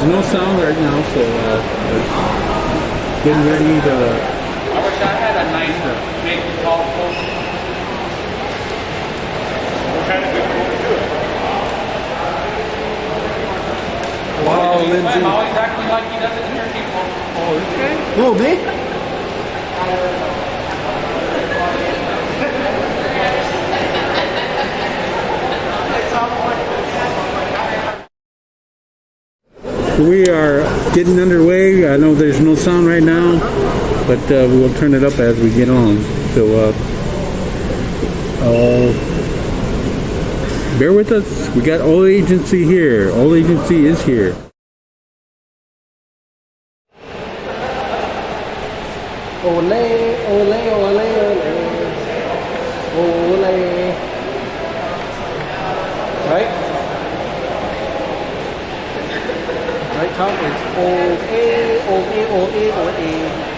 there's no sound right now, so getting ready to. I wish I had a nicer big tall post. What kind of good way to do it? Wow, Lindsay. I'm always acting like he doesn't hear people. Oh, okay. Oh, me? We are getting underway. I know there's no sound right now, but we'll turn it up as we get on. So bear with us. We got all agency here. All agency is here. Ole, ole, ole, ole, ole. Right? Right, Tom? It's O-A, O-A, O-A, O-A.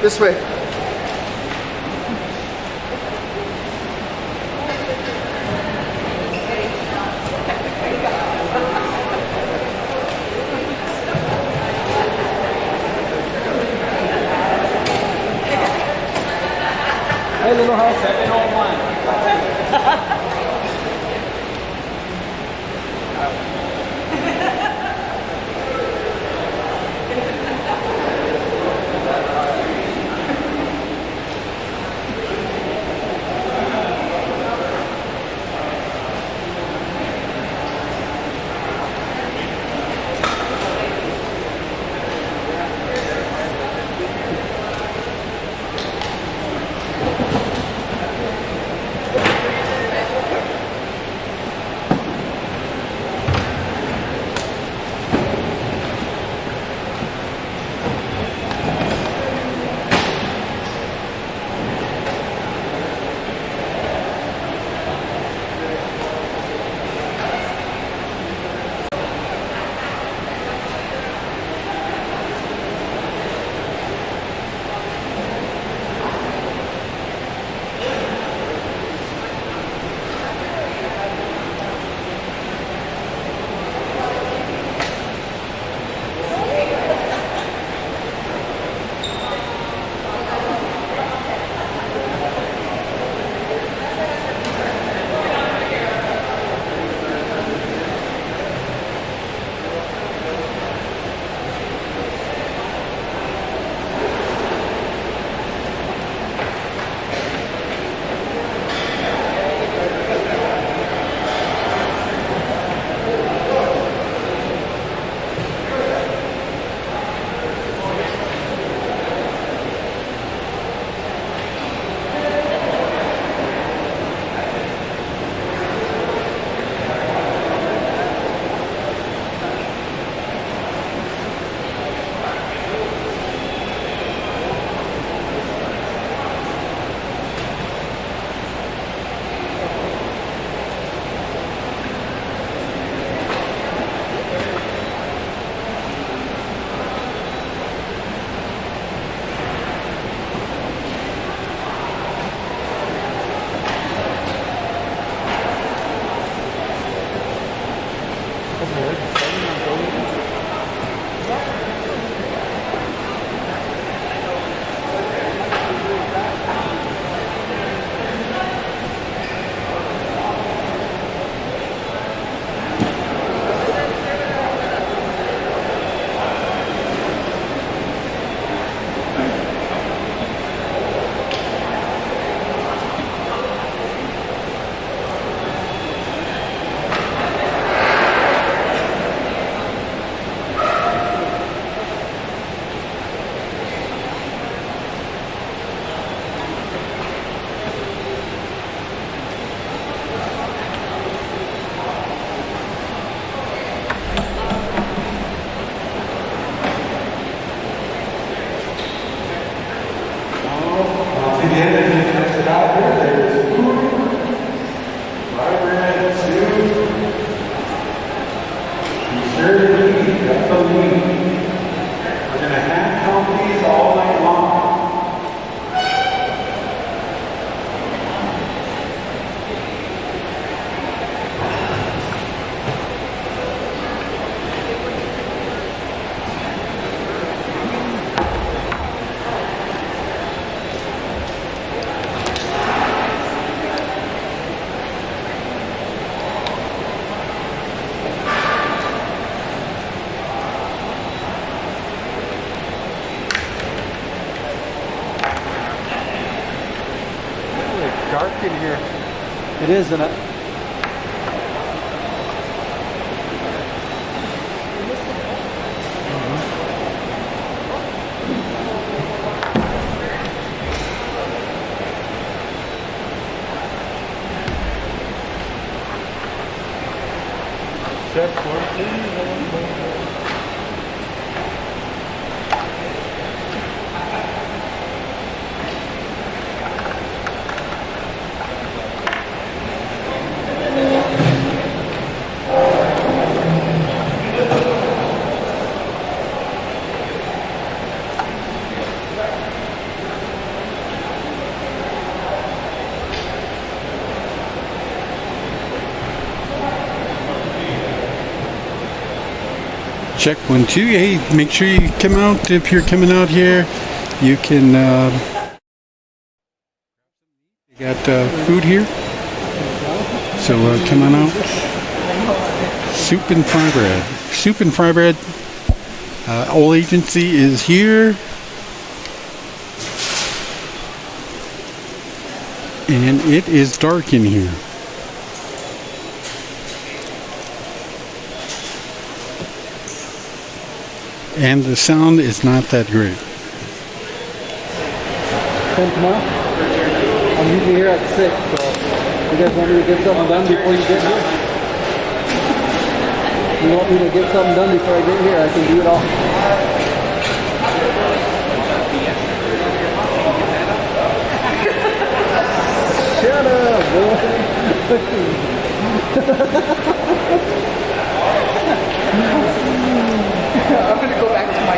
This way. Hey, little house. 701. Dark in here. It is, isn't it? Check for please. Check 1 2. Hey, make sure you come out. If you're coming out here, you can you got food here, so come on out. Soup and fry bread. Soup and fry bread. Old agency is here, and it is dark in here. And the sound is not that great. Come tomorrow? I'm usually here at 6, so you guys want me to get something done before you get here? You want me to get something done before I get here? I can do it all. Shut up, boy. I'm gonna go back to my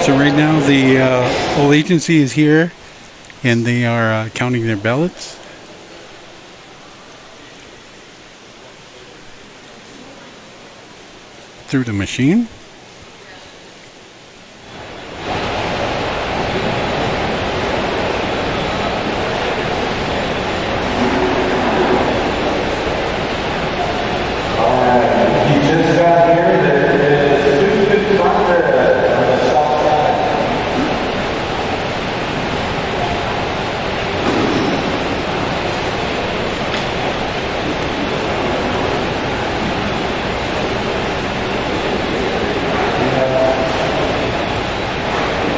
So right now the whole agency is here, and they are counting their ballots. through the machine. You just got here, there is stupid progress on the south side.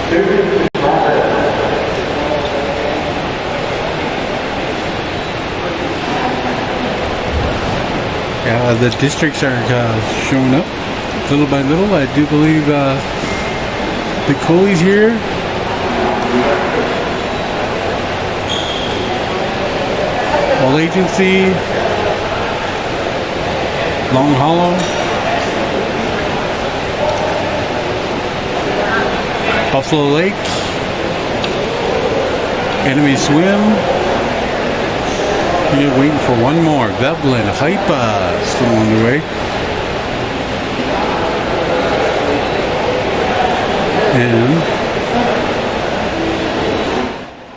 Stupid progress. The districts are showing up little by little. I do believe the Coulee's here. All Agency, Long Hollow, Buffalo Lakes, Enemy Swim. You're waiting for one more. Dublin, Hypa, still on the way. And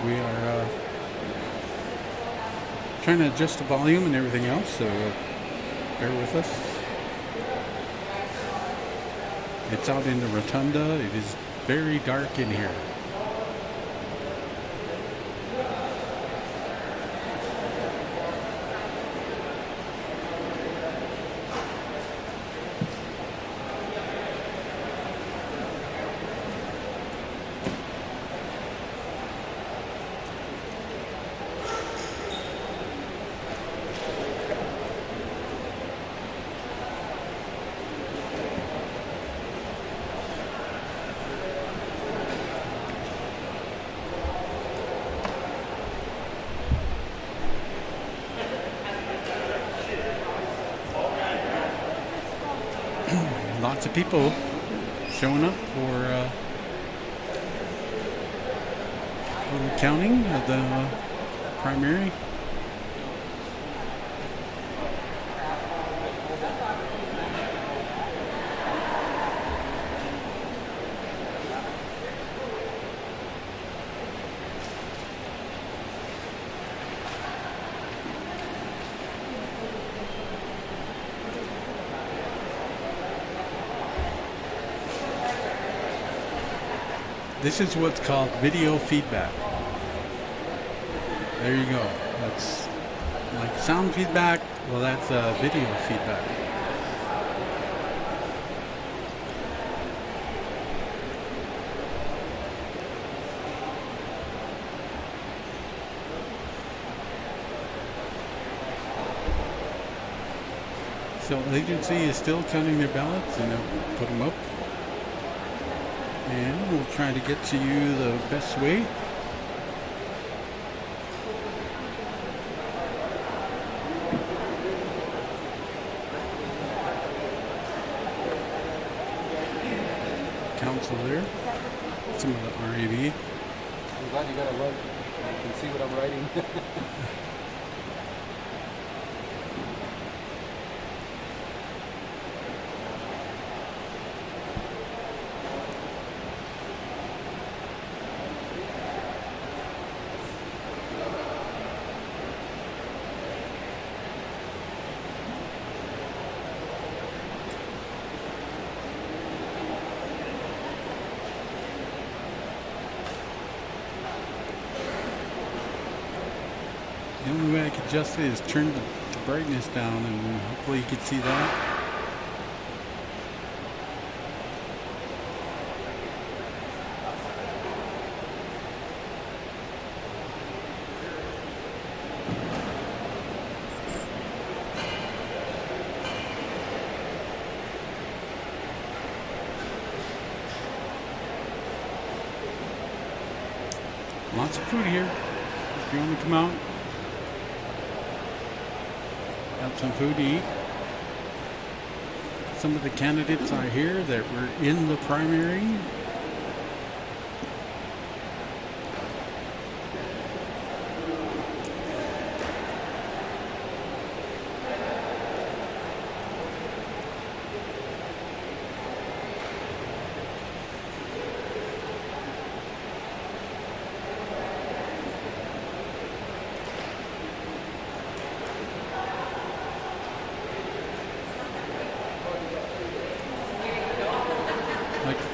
we are trying to adjust the volume and everything else, so bear with us. It's out in the rotunda. It is very dark in here. Lots of people showing up for the counting of the primary. This is what's called video feedback. There you go. That's like sound feedback. Well, that's video feedback. So the agency is still counting their ballots, and they'll put them up. And we'll try to get to you the best way. Council there. Some of the RAB. I'm glad you got a look. You can see what I'm writing. The only way I can adjust it is turn the brightness down, and hopefully you can see that. Lots of food here. If you want to come out, have some food to eat. Some of the candidates are here that were in the primary.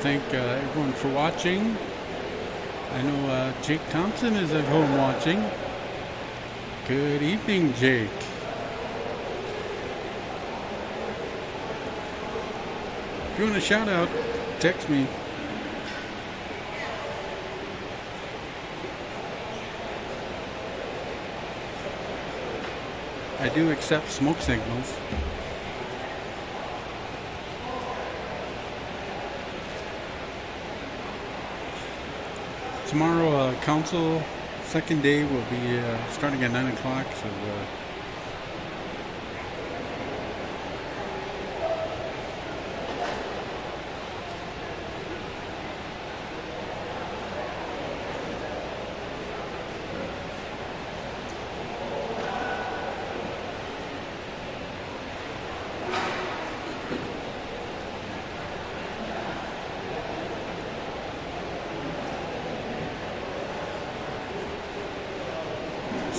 thank everyone for watching. I know Jake Thompson is at home watching. Good evening, Jake. If you want a shout out, text me. I do accept smoke signals. Tomorrow, council second day will be starting at 9 o'clock. So.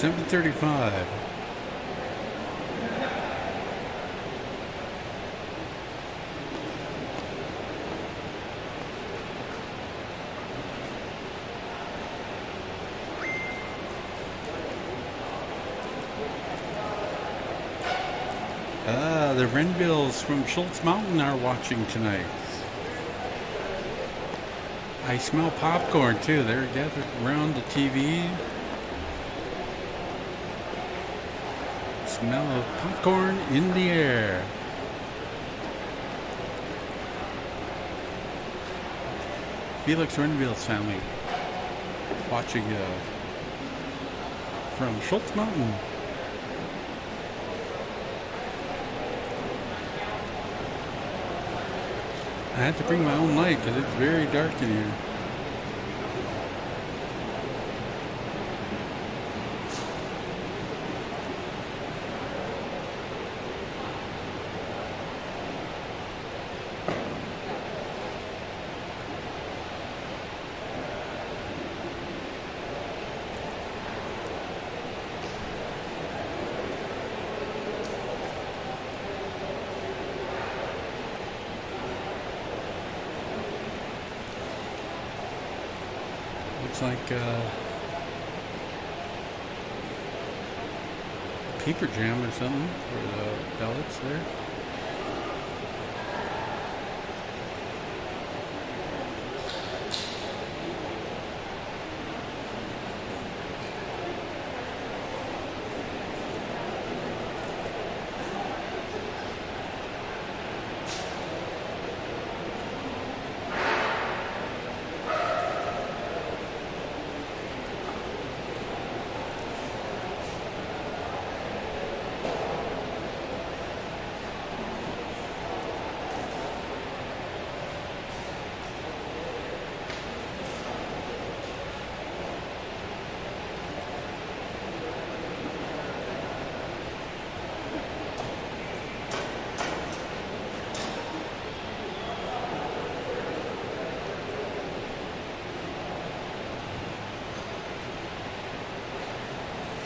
$7:35. The Renvilles from Schultz Mountain are watching tonight. I smell popcorn too. They're gathered around the TV. Smell of popcorn in the air. Felix Renville's family watching from Schultz Mountain. I had to bring my own light because it's very dark in here. Looks like paper jam or something for the ballots there.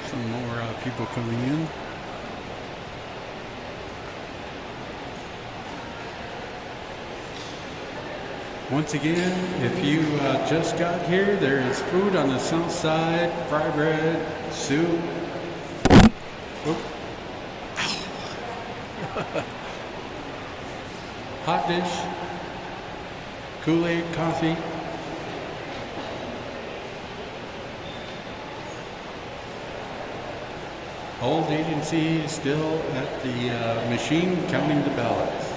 Some more people coming in. Once again, if you just got here, there is food on the south side, fry bread, soup. Oop. Hot dish, Coulee, coffee. Old agency still at the machine counting the ballots.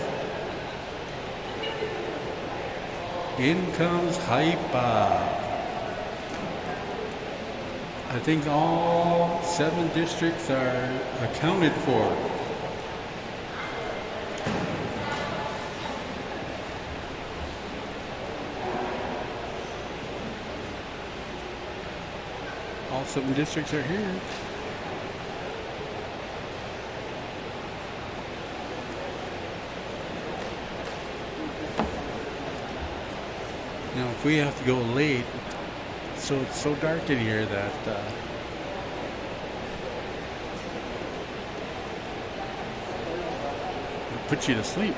In comes Hypa. I think all 7 districts are accounted for. All 7 districts are here. Now, if we have to go late, so it's so dark in here that it puts you to sleep.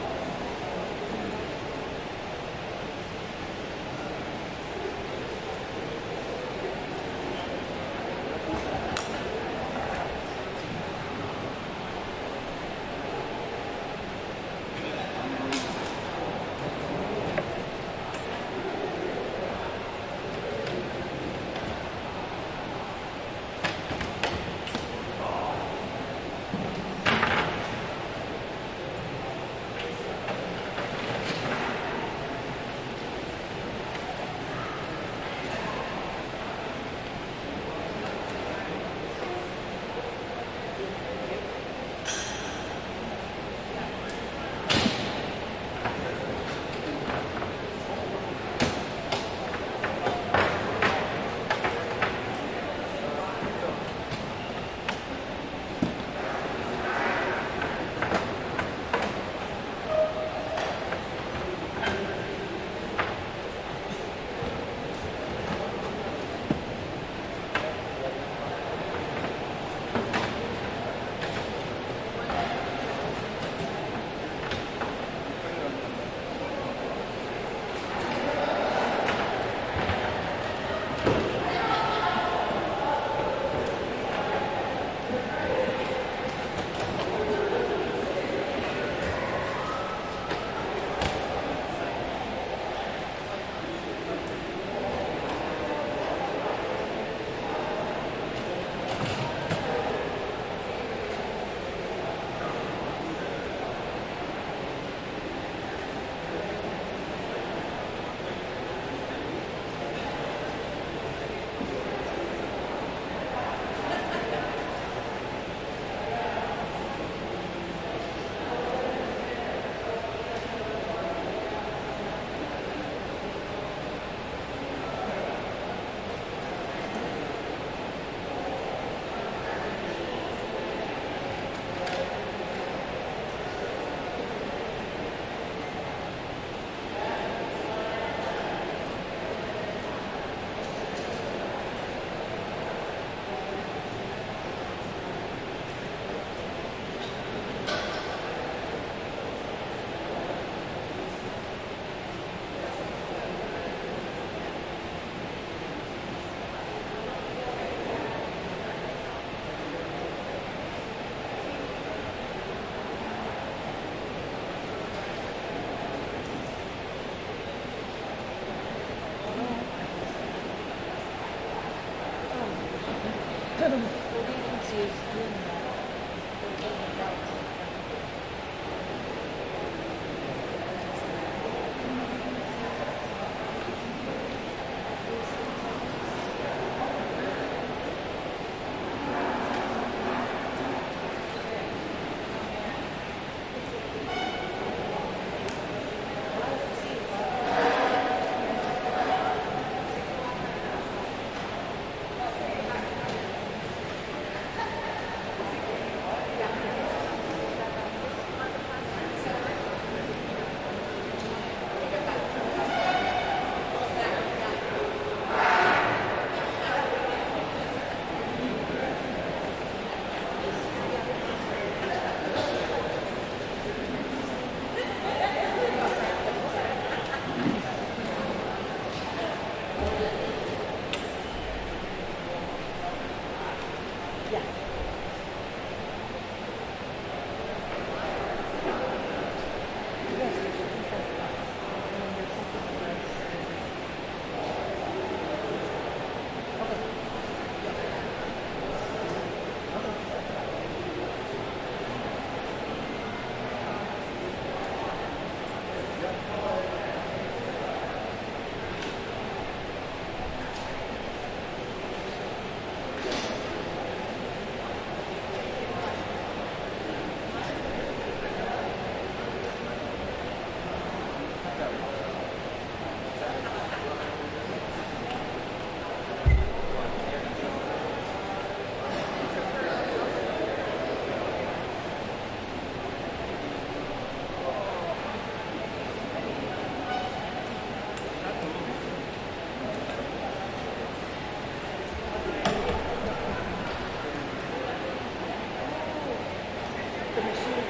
the machine.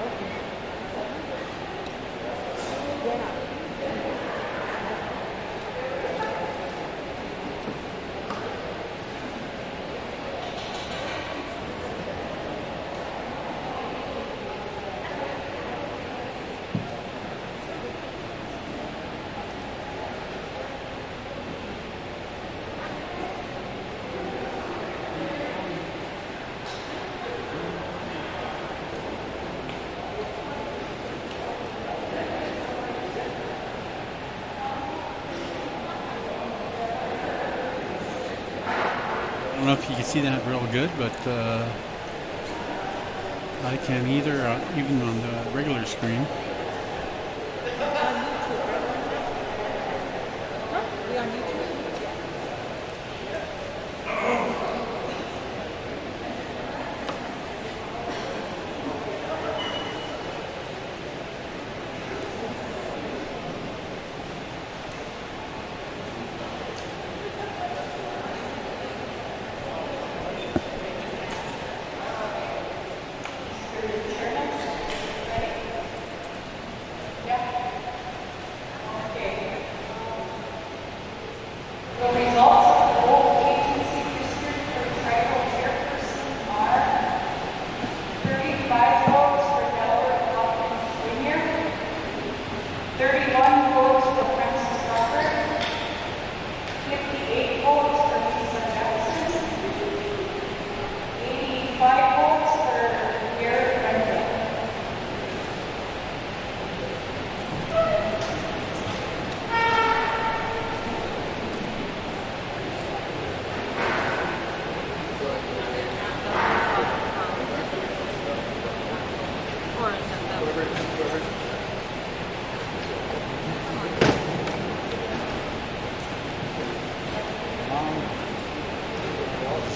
Okay. Yeah. I don't know if you can see that real good, but I can either, even on the regular screen. We on YouTube? The results of the whole agency district for tribal chairperson are 35 votes for Ballot Jr., 31 votes for Francis Crawford, 58 votes for Lisa Jackson, 85 votes for Garrett Renville.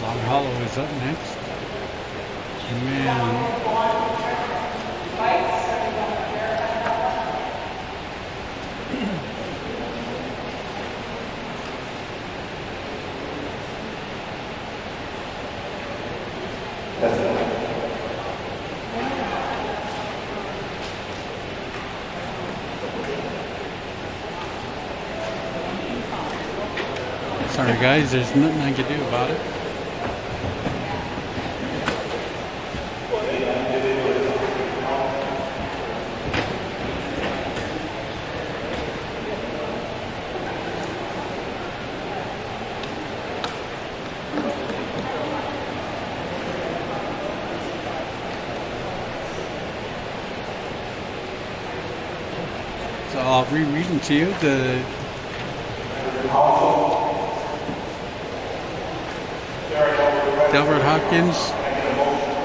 Long Hollow is up next. Man, sorry guys, there's nothing I can do about it. So I'll reread them to you. The Delbert Hopkins,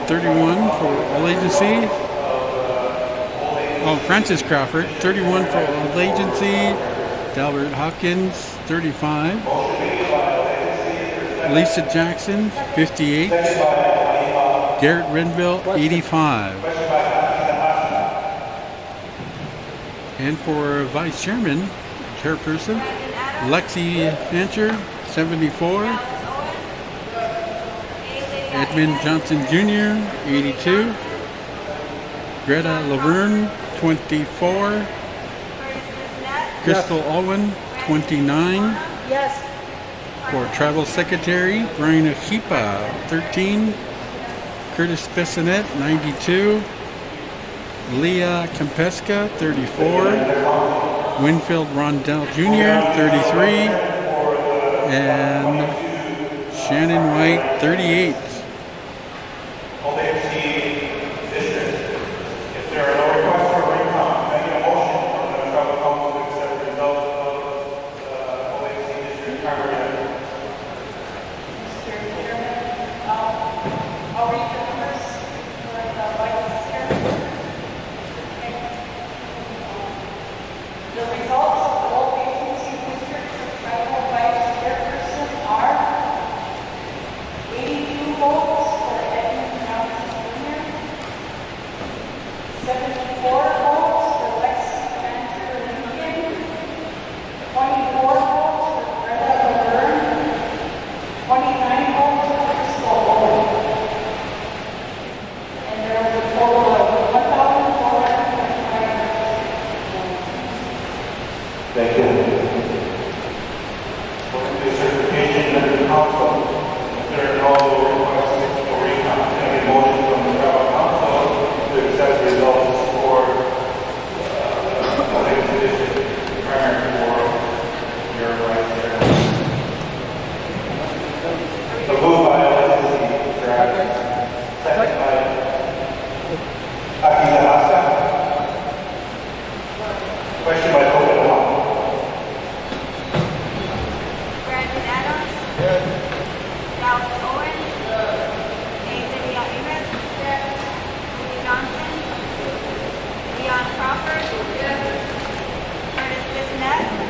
31 for all agency. Oh, Francis Crawford, 31 for all agency. Delbert Hopkins, 35. Lisa Jackson, 58. Garrett Renville, 85. And for vice chairman, chairperson, Lexi Fancher, 74. Edmund Johnson Jr., 82. Greta Laverne, 24. Crystal Alwyn, 29. Yes. For travel secretary, Brian Akipa, 13. Curtis Bissonette, 92. Leah Kempeska, 34. Winfield Rondell Jr., 33. And Shannon White, 38.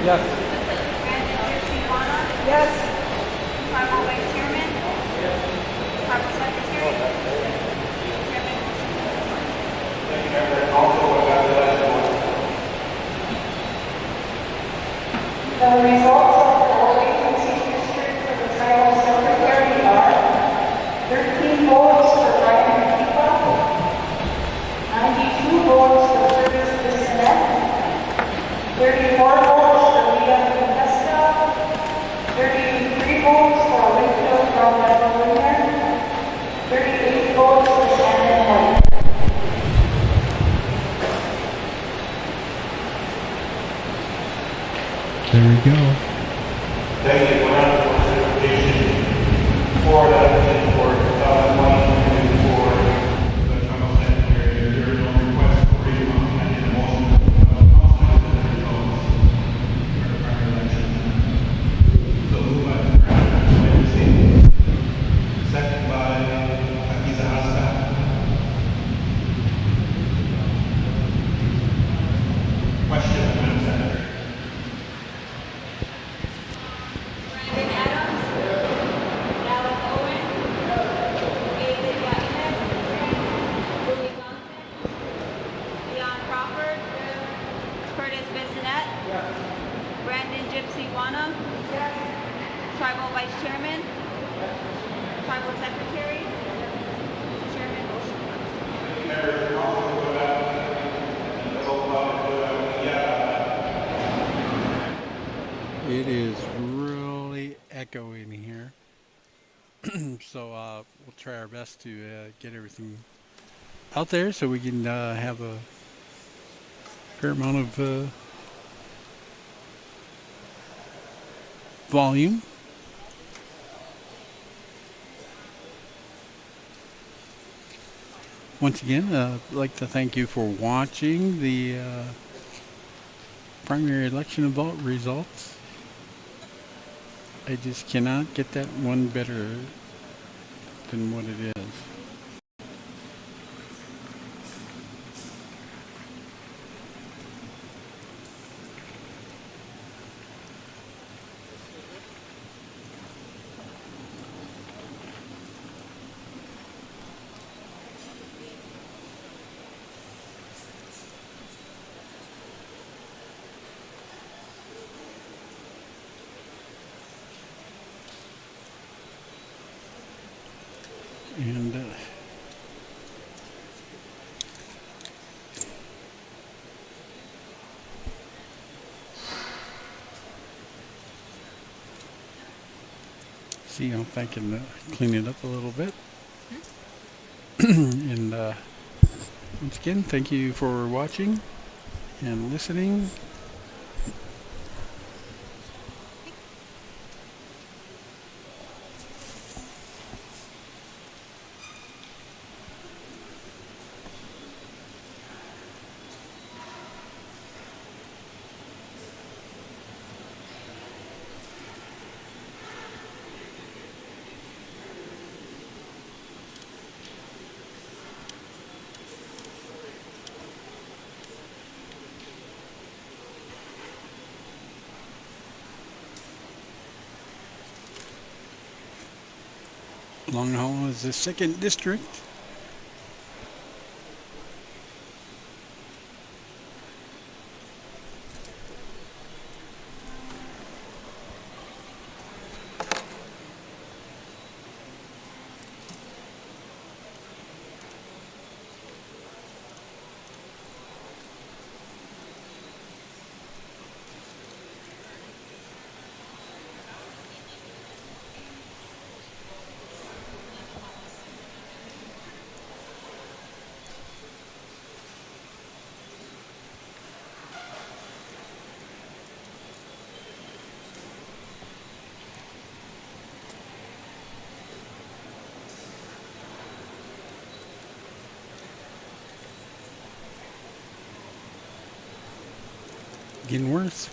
Yes. Brandon Gypsy-Wana, Yes. Tribal Vice Chairman, Tribal Secretary, Chairman. Thank you, Member. And also, The results of the all agency district for the tribal secretary are 13 votes for Brian Kipa, 92 votes for Curtis Bissonnette, 34 votes for Leah Contesta, 33 votes for Winfield Romano Winner, 38 votes for Shannon White. There we go. thank you for that for certification for that for 2020 for the Tribal Secretary. There is no request for recount and a motion council the results for the primary election. So move by Brandon Gypsy, second by Akiza Hasta. Question, Madam Secretary. Brandon Adams. Dallas Owen. David Yaines. Louis Johnson. Leon Crawford. Curtis Bissonnette. Brandon Gypsy-Wana. Tribal Vice Chairman. Tribal Secretary. Chairman motion. It is really echoing here. So we'll try our best to get everything out there so we can have a fair amount of volume. Once again, I'd like to thank you for watching the primary election vote results. I just cannot get that one better than what it is. And see if I can clean it up a little bit. And once again, thank you for watching and listening. Long Hollow is the 2nd district. Getting worse.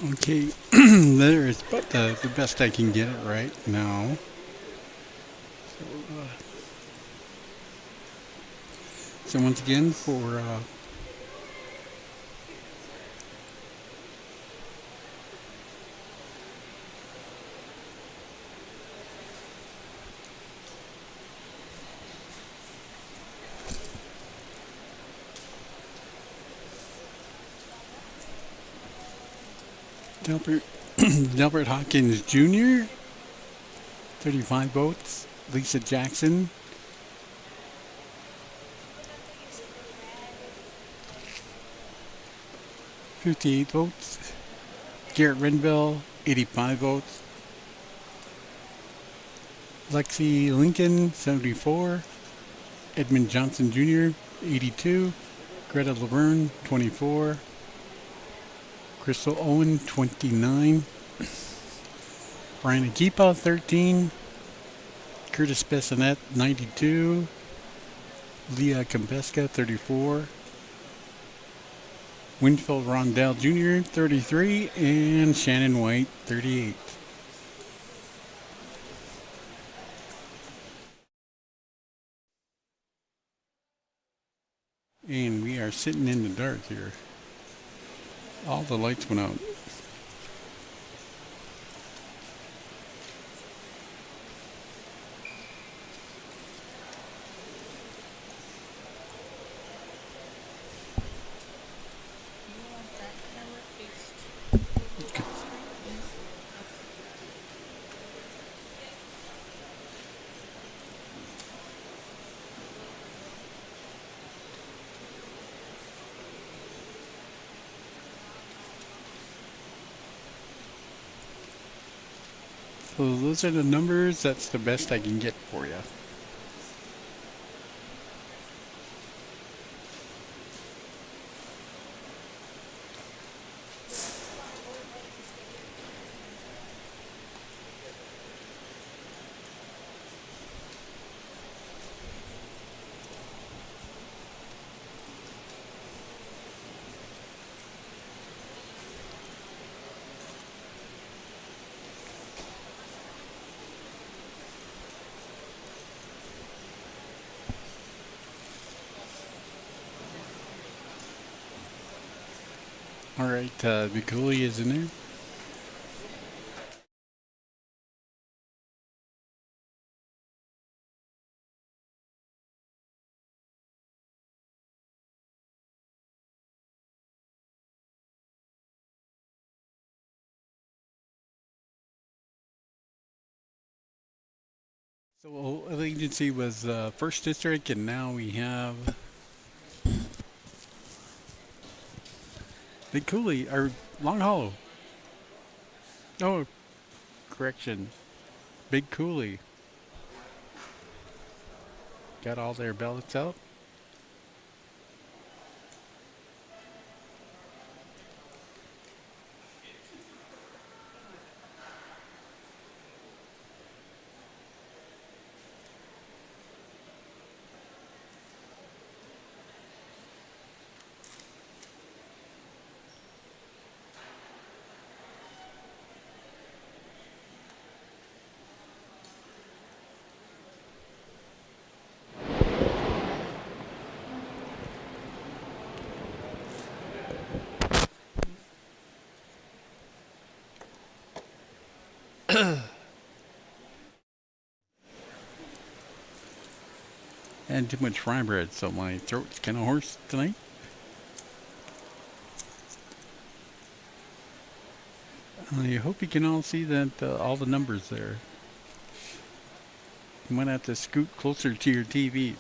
Okay, there is but the best I can get it right now. So once again for Delbert Delbert Hawkins Jr. 35 votes. Lisa Jackson 58 votes. Garrett Renville 85 votes. Lexi Lincoln 74. Edmund Johnson Jr. 82. Greta Laverne 24. Crystal Owen 29. Brian Akipa 13. Curtis Bessonette 92. Leah Kompeska 34. Winfield Rondell Jr. 33. And Shannon White 38. And we are sitting in the dark here. All the lights went out. So those are the numbers. That's the best I can get for you. All right, the Coulee is in there. So the agency was first district, and now we have Big Coulee or Long Hollow. Oh, correction, Big Coulee. Got all their ballots out. Had too much fry bread, so my throat's kind of hoarse tonight. I hope you can all see that all the numbers there. You might have to scoot closer to your TV.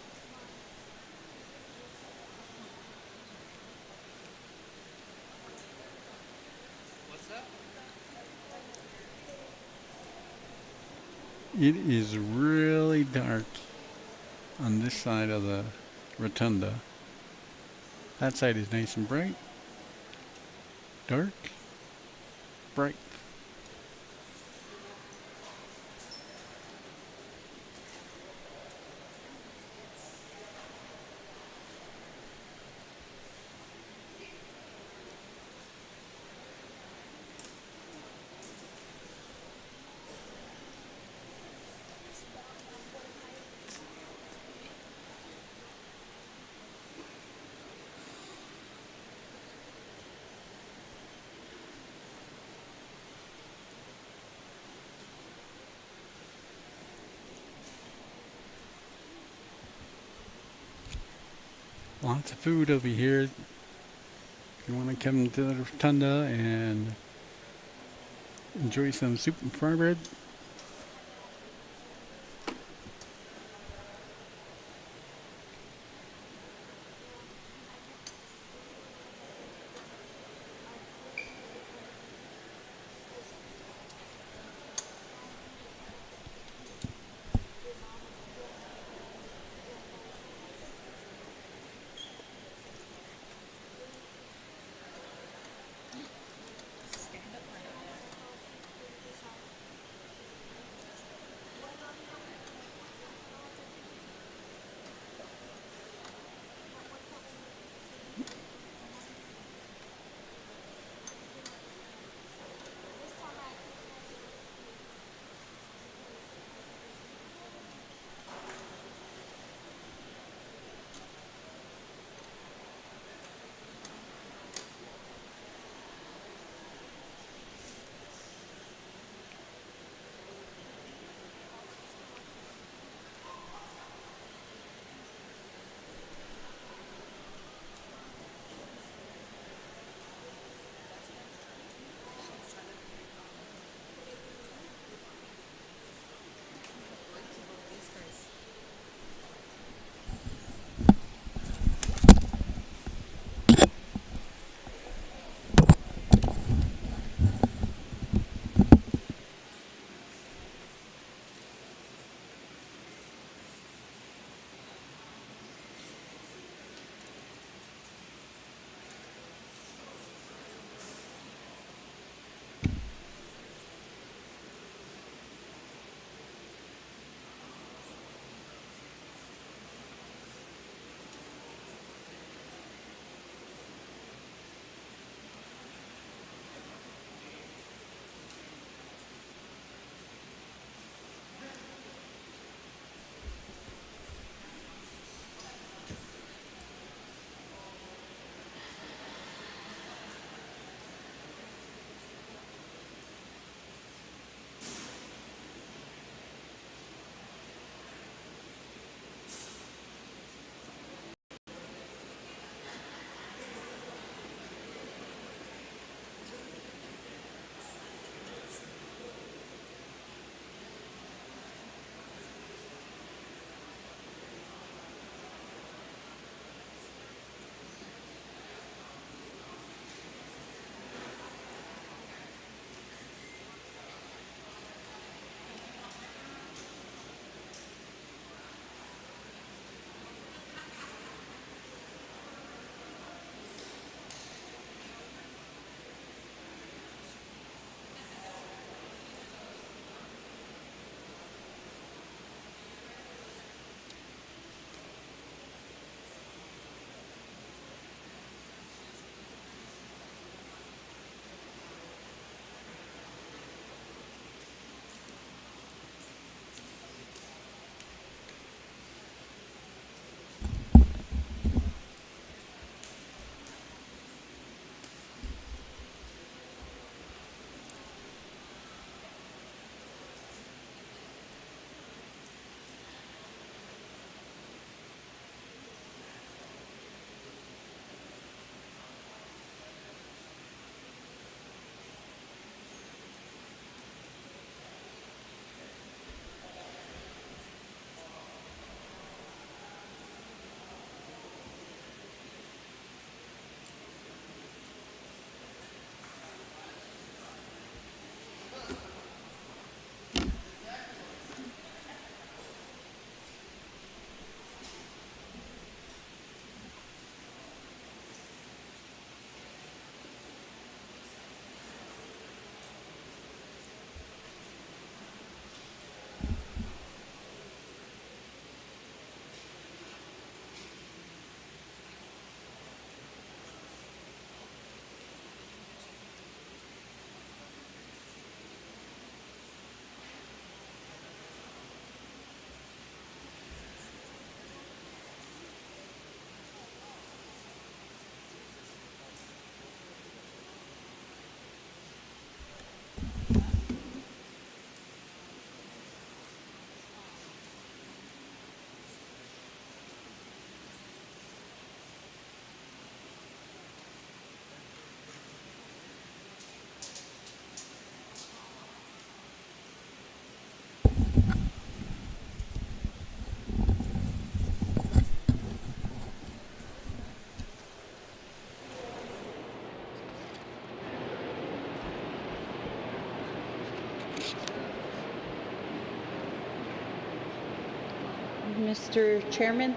What's that? It is really dark on this side of the rotunda. That side is nice and bright. Dark. Bright. Lots of food over here. If you want to come to the rotunda and enjoy some soup and fry bread. Mr. Chairman,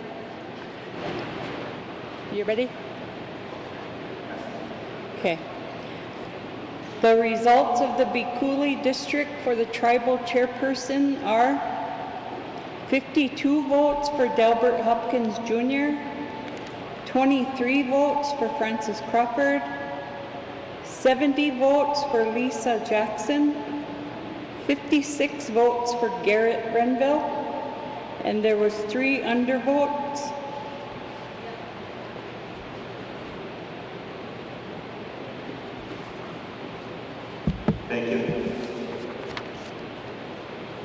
you ready? Okay. The results of the Coulee district for the tribal chairperson are 52 votes for Delbert Hopkins Jr., 23 votes for Francis Crawford, 70 votes for Lisa Jackson, 56 votes for Garrett Renville, and there was 3 undervotes. Thank you.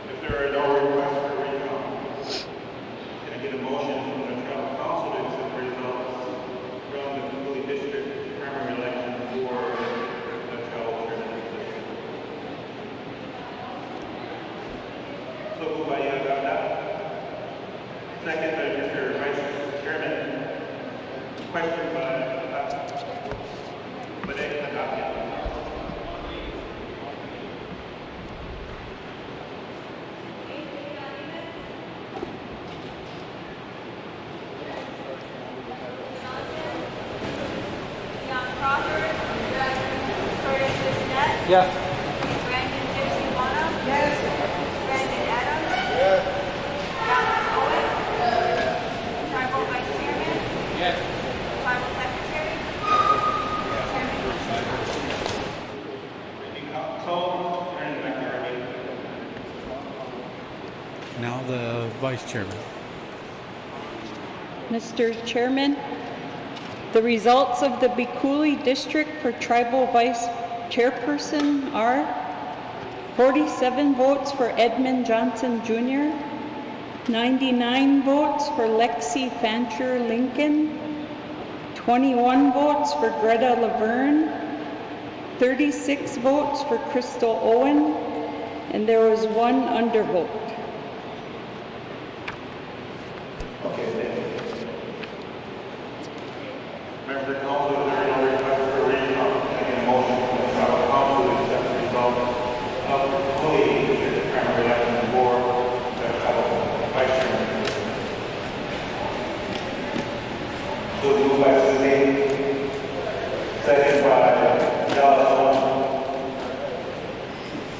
If there are no requests for recount, can I get a motion from the tribal council to accept results from the Coulee district primary election for the tribal chairman position? So moved by Yagana. Second by Mr. Vice Chairman. Question by Madame. Yes. Brandon Gypsy Wano? Yes. Brandon Adams? Yes. Alex Owen? Yes. Tribal Vice Chairman? Yes. Tribal Secretary? Chairman. Now the vice chairman. Mr. Chairman, the results of the Coulee district for tribal vice chairperson are 47 votes for Edmund Johnson Jr., 99 votes for Lexi Fancher Lincoln, 21 votes for Greta Laverne, 36 votes for Crystal Owen, and there was 1 undervote. Okay, thank you. Members of the council, if there are no requests for recount, can I get a motion from the tribal council to accept the results of the Coulee district primary election for the tribal vice chairman? So moved by Suzie, second by Dallas.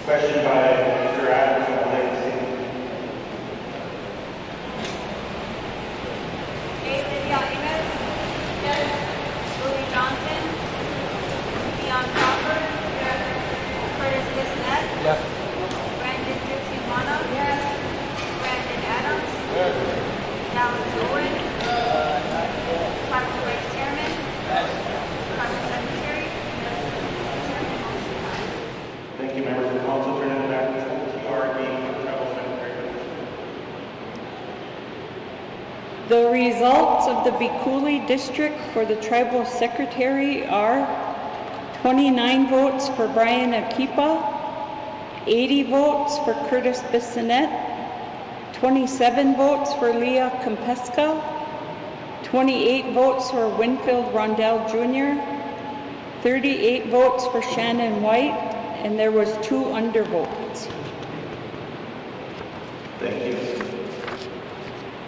Question by Mr. Adams on legacy. Lydia Amos? Yes. Louis Johnson? Leon Crawford? Yes. Curtis Bissonnette? Yes. Brandon Gypsy Wano? Yes. Brandon Adams? Yes. Alex Owen? Tribal Vice Chairman? Yes. Tribal Secretary? Yes. Chairman, motion passed. Thank you, members of the council. Turning it back to TRD for the tribal secretary position. The results of the Coulee district for the tribal secretary are 29 votes for Brian Akipa, 80 votes for Curtis Bissonnette, 27 votes for Leah Kompeska, 28 votes for Winfield Rondell Jr., 38 votes for Shannon White, and there was 2 undervotes. Thank you.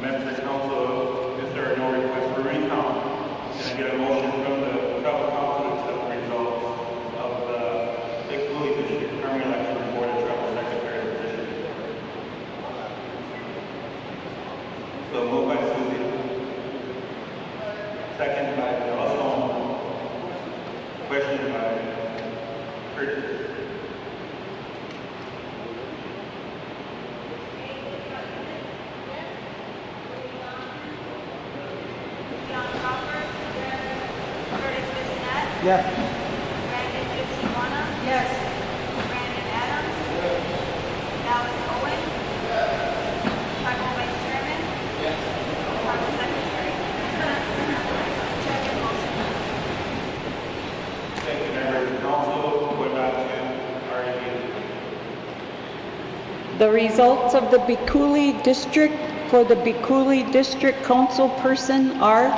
Members of the council, if there are no requests for recount, can I get a motion from the tribal council to accept the results of the Coulee district primary election for the tribal secretary position? So moved by Suzie. Second by Dallas. Question by Curtis. Leon Crawford? Yes. Curtis Bissonnette? Yes. Brandon Gypsy Wano? Yes. Brandon Adams? Yes. Alex Owen? Yes. Tribal Vice Chairman? Yes. Tribal Secretary? Chairman, motion passed. Thank you, members of the council. Going back to RED. The results of the Coulee district for the Coulee district council person are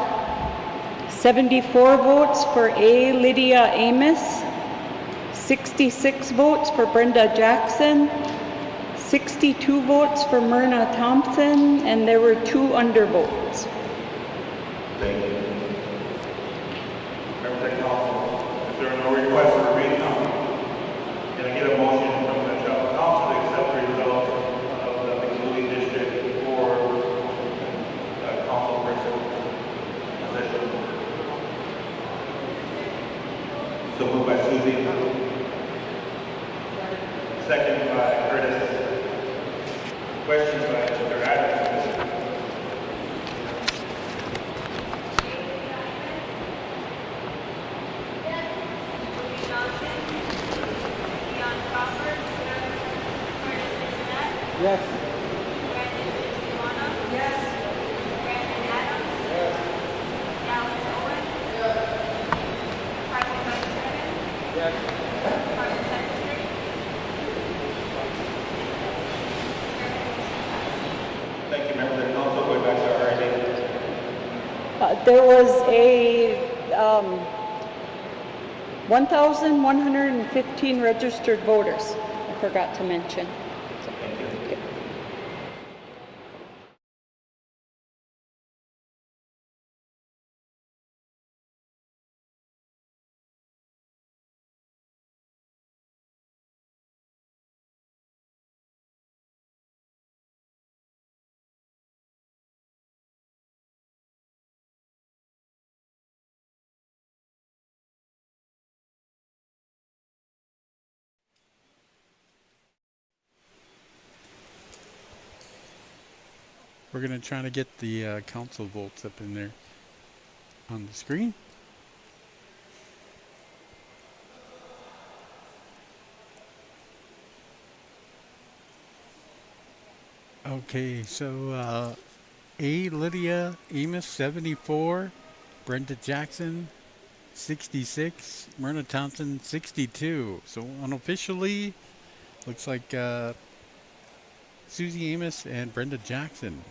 74 votes for A. Lydia Amos, 66 votes for Brenda Jackson, 62 votes for Myrna Thompson, and there were 2 undervotes. Thank you. Members of the council, if there are no requests for recount, can I get a motion from the council to accept the results of the Coulee district for council person position? So moved by Susie. Second by Curtis. Questions by Mr. Adams. Yes. Thank you, members of the council. Going back to our meeting. There was a 1,115 registered voters, I forgot to mention. Thank you. We're going to try to get the council votes up in there on the screen. Okay, so Lydia Amos 74, Brenda Jackson 66, Myrna Thompson 62. So unofficially, looks like Susie Amos and Brenda Jackson.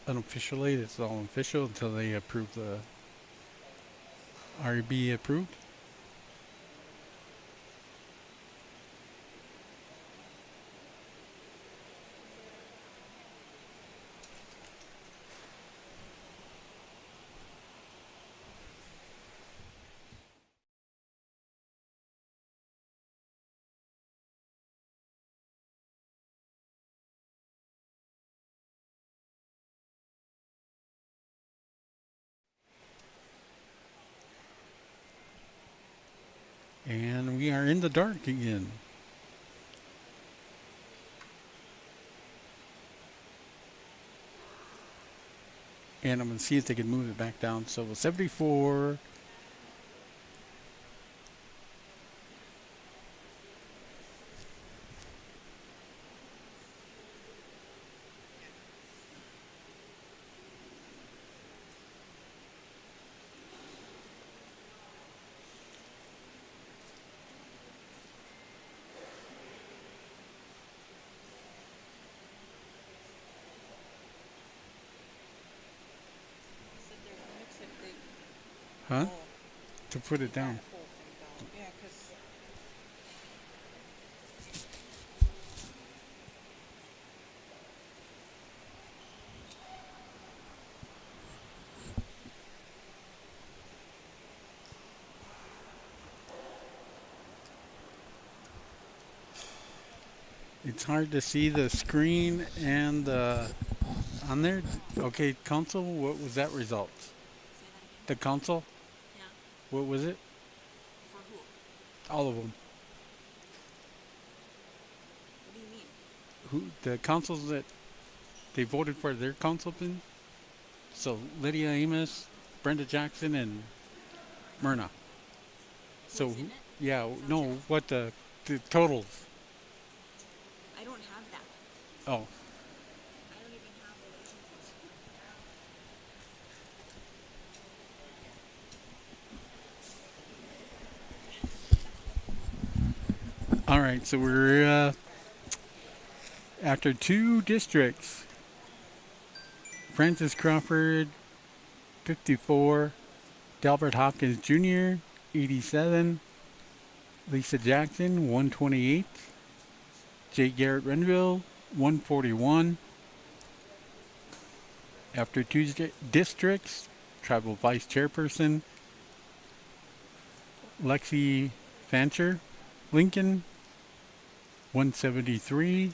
Unofficially, it's all official until they approve the REB approved. And we are in the dark again. And I'm going to see if they can move it back down. So 74. Huh? To put it down. Yeah, because It's hard to see the screen and on there. Okay, council, what was that result? The council? yeah, What was it? for who? All of them. What do you mean? Who the councils that they voted for their councilman? So Lydia Amos, Brenda Jackson, and Myrna. So Who's in it? yeah, Sounds no, good. what the totals? I don't have that. Oh, I don't even have relations. All right, so we're after 2 districts. Francis Crawford, 54. Delbert Hopkins Jr., 87. Lisa Jackson, 128. J. Garrett Renville, 141. After 2 districts, Tribal Vice Chairperson Lexi Fancher, Lincoln, 173.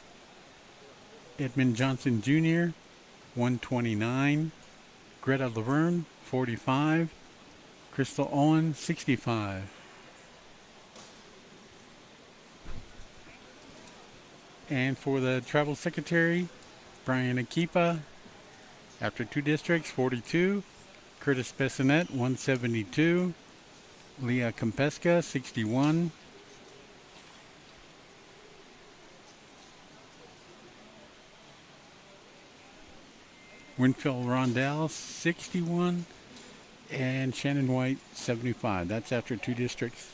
Edmund Johnson Jr., 129. Greta Laverne, 45. Crystal Owen, 65. And for the Tribal Secretary, Brian Akipa, after 2 districts, 42. Curtis Bessonette, 172. Leah Kompeska, 61. Winfield Rondell, 61. And Shannon White, 75. That's after 2 districts.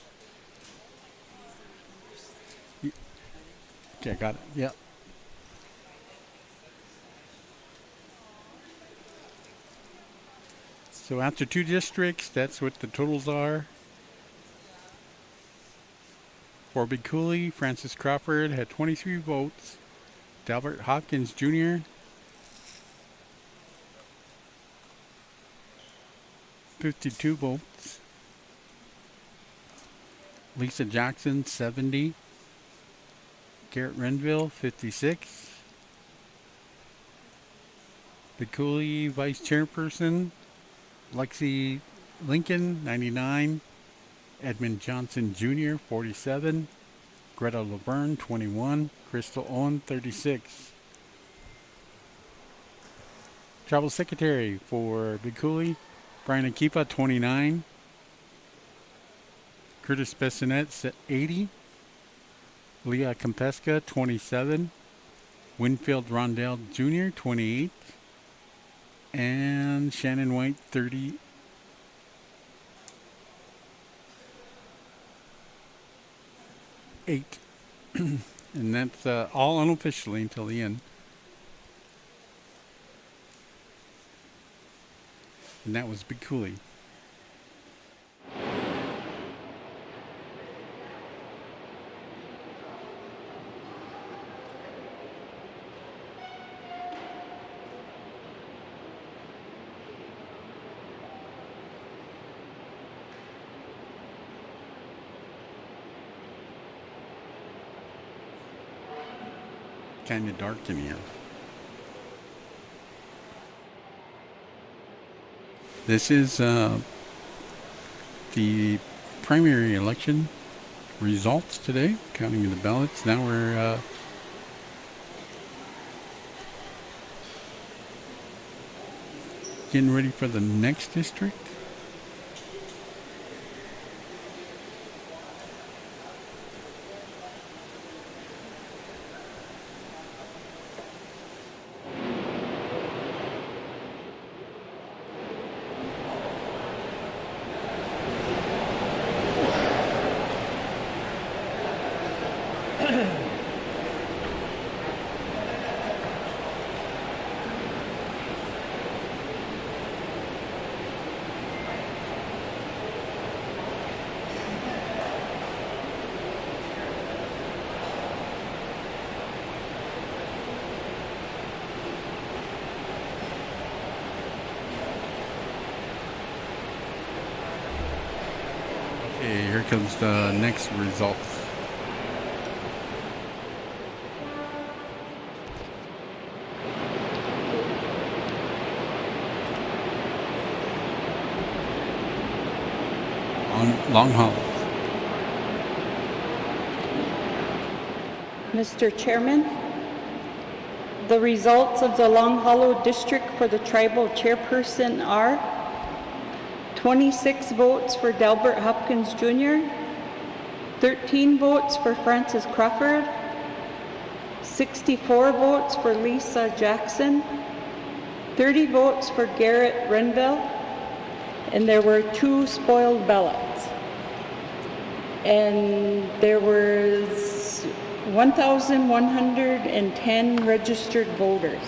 Okay, got it. Yep. So after 2 districts, that's what the totals are. For Big Coulee, Francis Crawford had 23 votes. Delbert Hopkins Jr. 52 votes. Lisa Jackson, 70. Garrett Renville, 56. The Coulee Vice Chairperson, Lexi Lincoln, 99. Edmund Johnson Jr., 47. Greta Laverne, 21. Crystal Owen, 36. Tribal Secretary for Big Coulee, Brian Akipa, 29. Curtis Bessonette, 80. Leah Kompeska, 27. Winfield Rondell Jr., 28. And Shannon White, 38. And that's all unofficially until the end. And that was Big Coulee. Kind of dark in here. This is the primary election results today, counting the ballots. Now we're getting ready for the next district. Okay, here comes the next results. Long Hollow. Mr. Chairman, the results of the Long Hollow District for the Tribal Chairperson are 26 votes for Delbert Hopkins Jr., 13 votes for Francis Crawford, 64 votes for Lisa Jackson, 30 votes for Garrett Renville, and there were 2 spoiled ballots. And there was is 1,110 registered voters.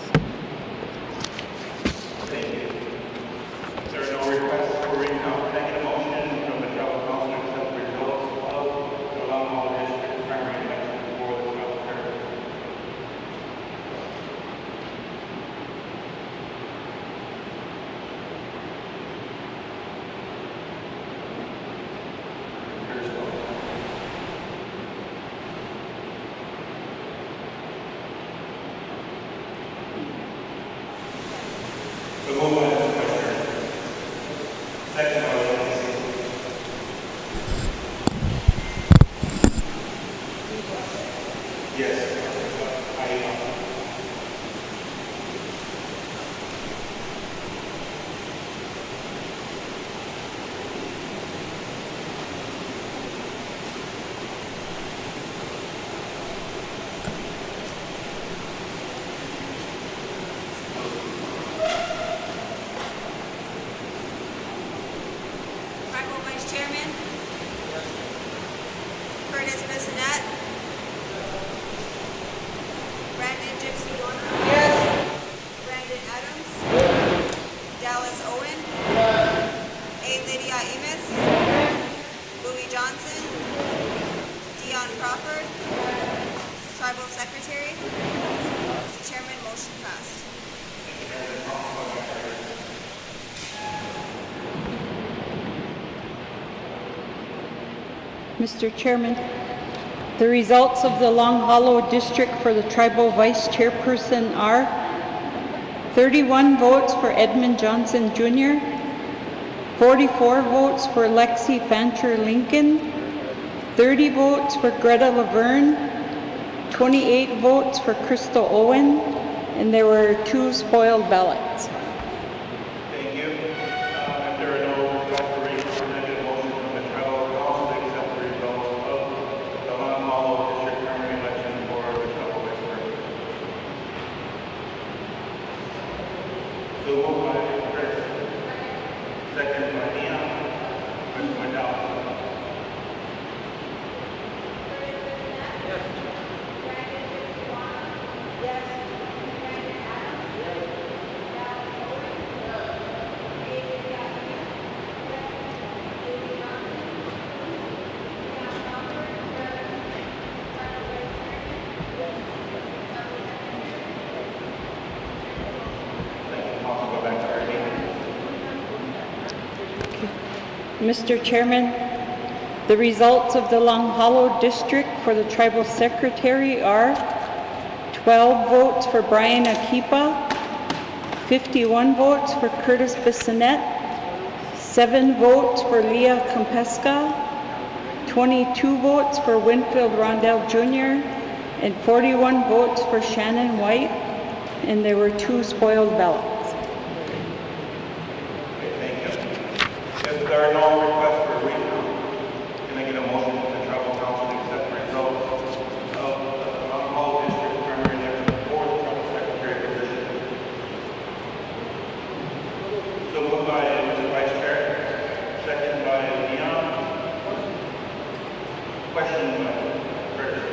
If there are no requests for recount, can I get a motion from the tribal council to accept the results of the Long Hollow District primary election for the tribal territory? Here's one. So move on to the question. Second by Lacey. Yes. Tribal Vice Chairman? Curtis Bissonette? Brandon Gypsy Warner? Yes. Brandon Adams? Dallas Owen? A. Lydia Emis? Louis Johnson? Dion Crawford? Tribal Secretary? Mr. Chairman, motion passed. Mr. Chairman, the results of the Long Hollow District for the tribal vice chairperson are 31 votes for Edmund Johnson Jr., 44 votes for Lexi Fancher Lincoln, 30 votes for Greta Laverne, 28 votes for Crystal Owen, and there were 2 spoiled ballots. Thank you. If there are no requests for recount, can I get a motion from the tribal council to accept the results of the Long Hollow District primary election for the tribal vice president? So moved by Chris. Second by Dion. Question by Dallas. Council go back to our meeting. Mr. Chairman, the results of the Long Hollow District for the tribal secretary are 12 votes for Brian Akipa, 51 votes for Curtis Bissonette, 7 votes for Leah Kompeska, 22 votes for Winfield Rondell Jr., and 41 votes for Shannon White, and there were 2 spoiled ballots. Thank you. If there are no requests for recount, can I get a motion from the tribal council to accept the results of the Long Hollow District primary election for the tribal secretary position? So moved by Mr. Vice Chair, second by Dion. Question by Curtis.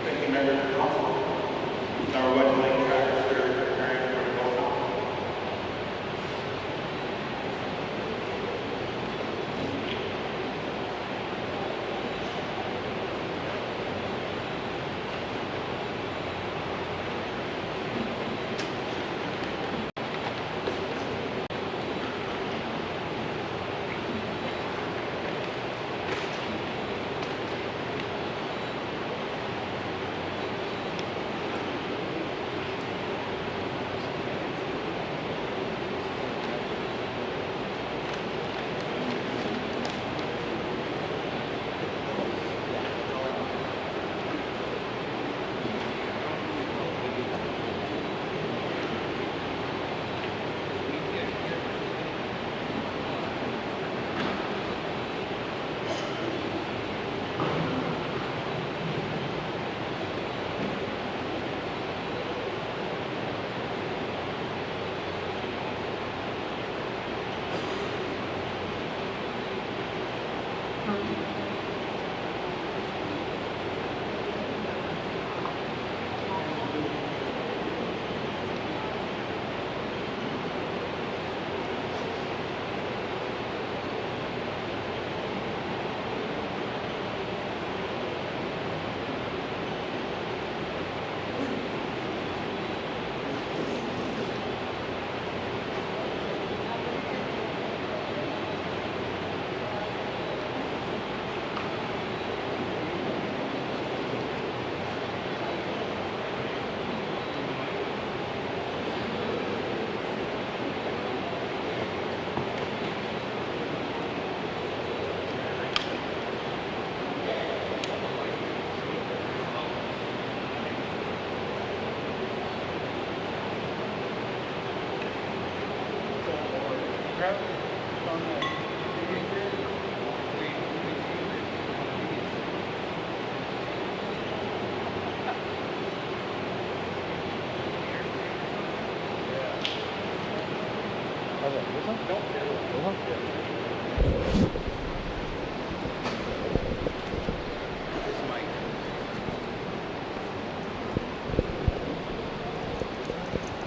Thank you, members of the council. Now we're going to make Travis preparing for the vote count.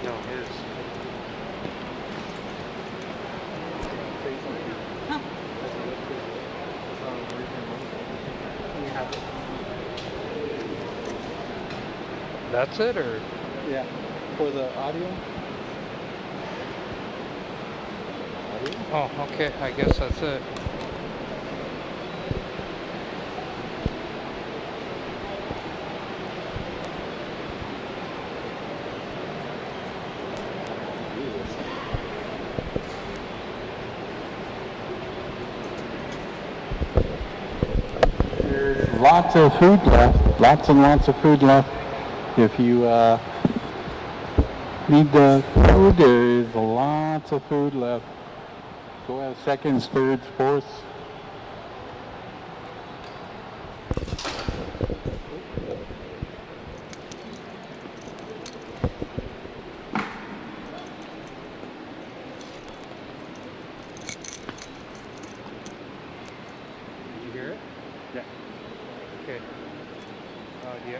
No, his. That's it, or? Yeah. For the audio? Oh, okay. I guess that's it. There's lots of food left. Lots and lots of food left. If you need the food, there's lots of food left. Go have seconds, thirds, fourths. Did you hear it? Yeah. Okay. Yeah.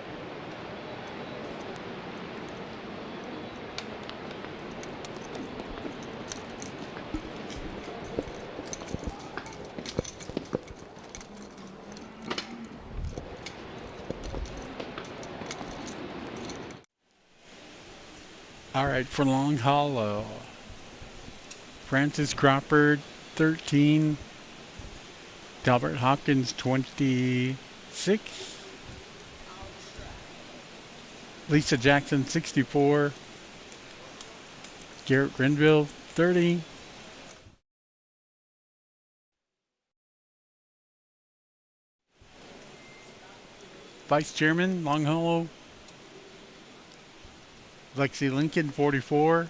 All right, for Long Hollow, Francis Crawford, 13. Delbert Hopkins, 26. Lisa Jackson, 64. Garrett Renville, 30. Vice Chairman, Long Hollow, Lexi Lincoln, 44.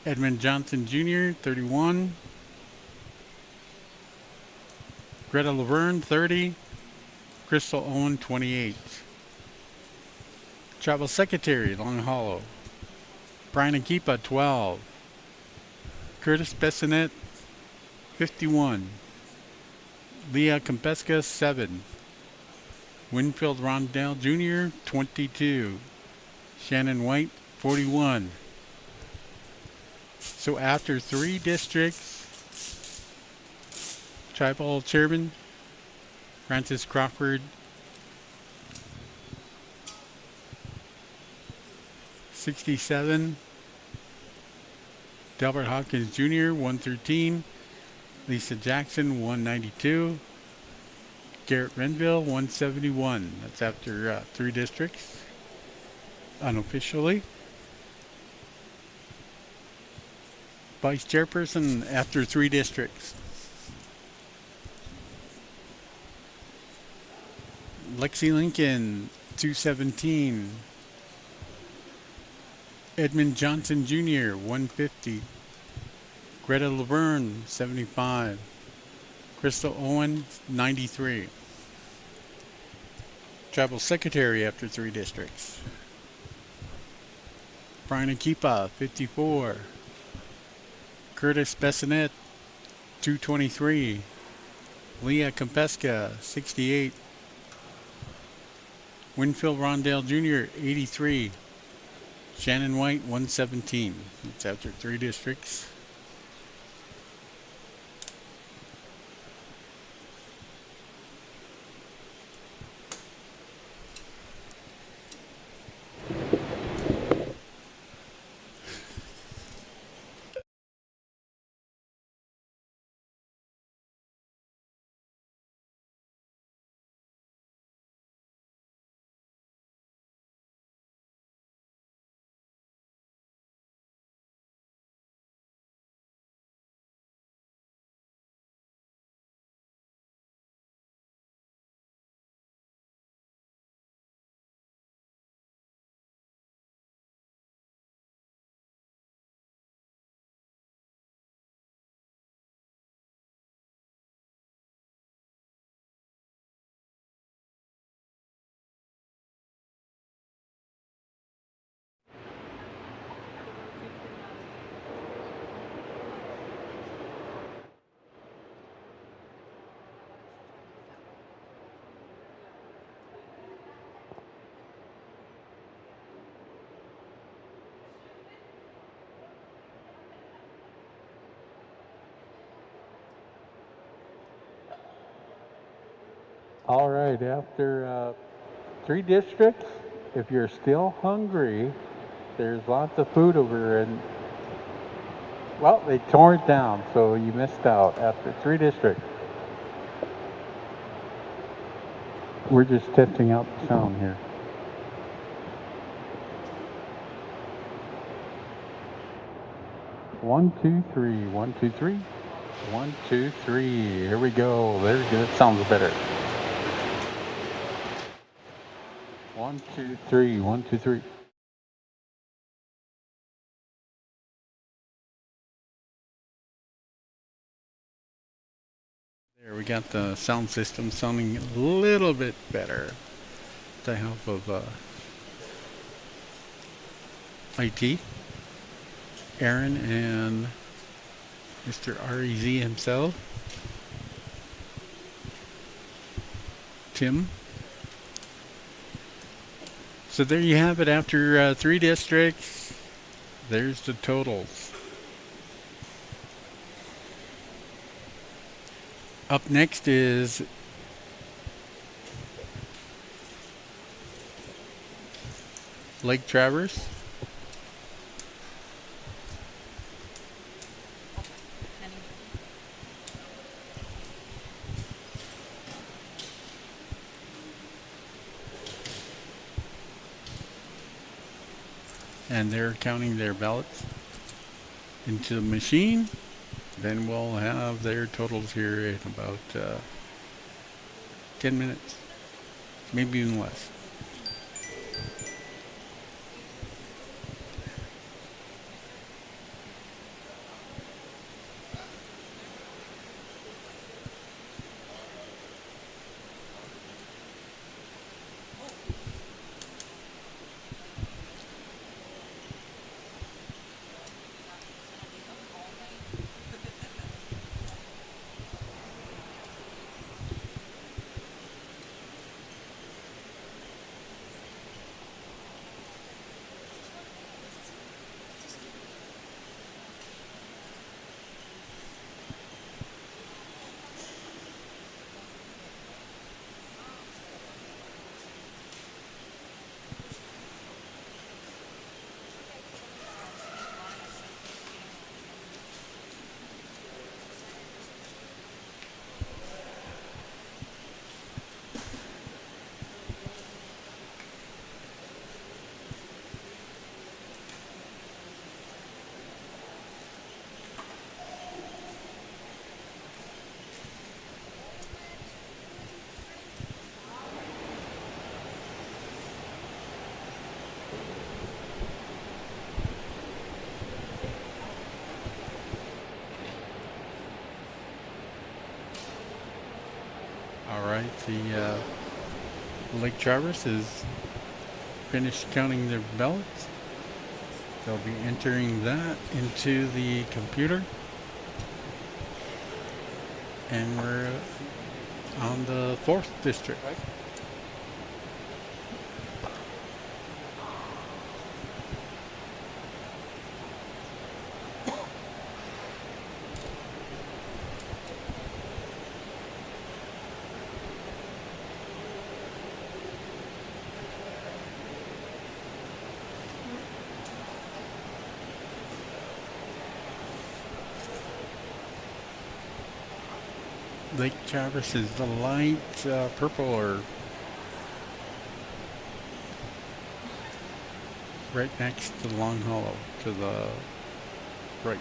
Edmund Johnson Jr., 31. Greta Laverne, 30. Crystal Owen, 28. Travel Secretary, Long Hollow, Brian Akipa, 12. Curtis Bessonette, 51. Leah Kompeska, 7. Winfield Rondell Jr., 22. Shannon White, 41. So after 3 districts, Tribal Chairman Francis Crawford, 67. Delbert Hopkins Jr., 113. Lisa Jackson, 192. Garrett Renville, 171. That's after 3 districts, unofficially. Vice Chairperson after 3 districts. Lexi Lincoln, 217. Edmund Johnson Jr., 150. Greta Laverne, 75. Crystal Owen, 93. Tribal Secretary after 3 districts. Brian Akipa, 54. Curtis Bessonette, 223. Leah Kompeska, 68. Winfield Rondell Jr., 83. Shannon White, 117. It's after 3 districts. All right, after 3 districts, if you're still hungry, there's lots of food over and well, they tore it down, so you missed out after 3 districts. We're just testing out the sound here. One, two, three. 1, 2, 3. 1, 2, 3. Here we go. There we go. That sounds better. 1, 2, 3. 1, 2, 3. There, we got the sound system sounding a little bit better with the help of IT, Aaron, and Mr. REZ himself, Tim. So there you have it. After 3 districts, there's the totals. Up next is Lake Traverse. And they're counting their ballots into the machine. Then we'll have their totals here in about 10 minutes, maybe even less. Alright, the Lake Traverse is finished counting their ballots. They'll be entering that into the computer. And we're on the 4th district. Lake Traverse is the light purple or right next to the Long Hollow to the right.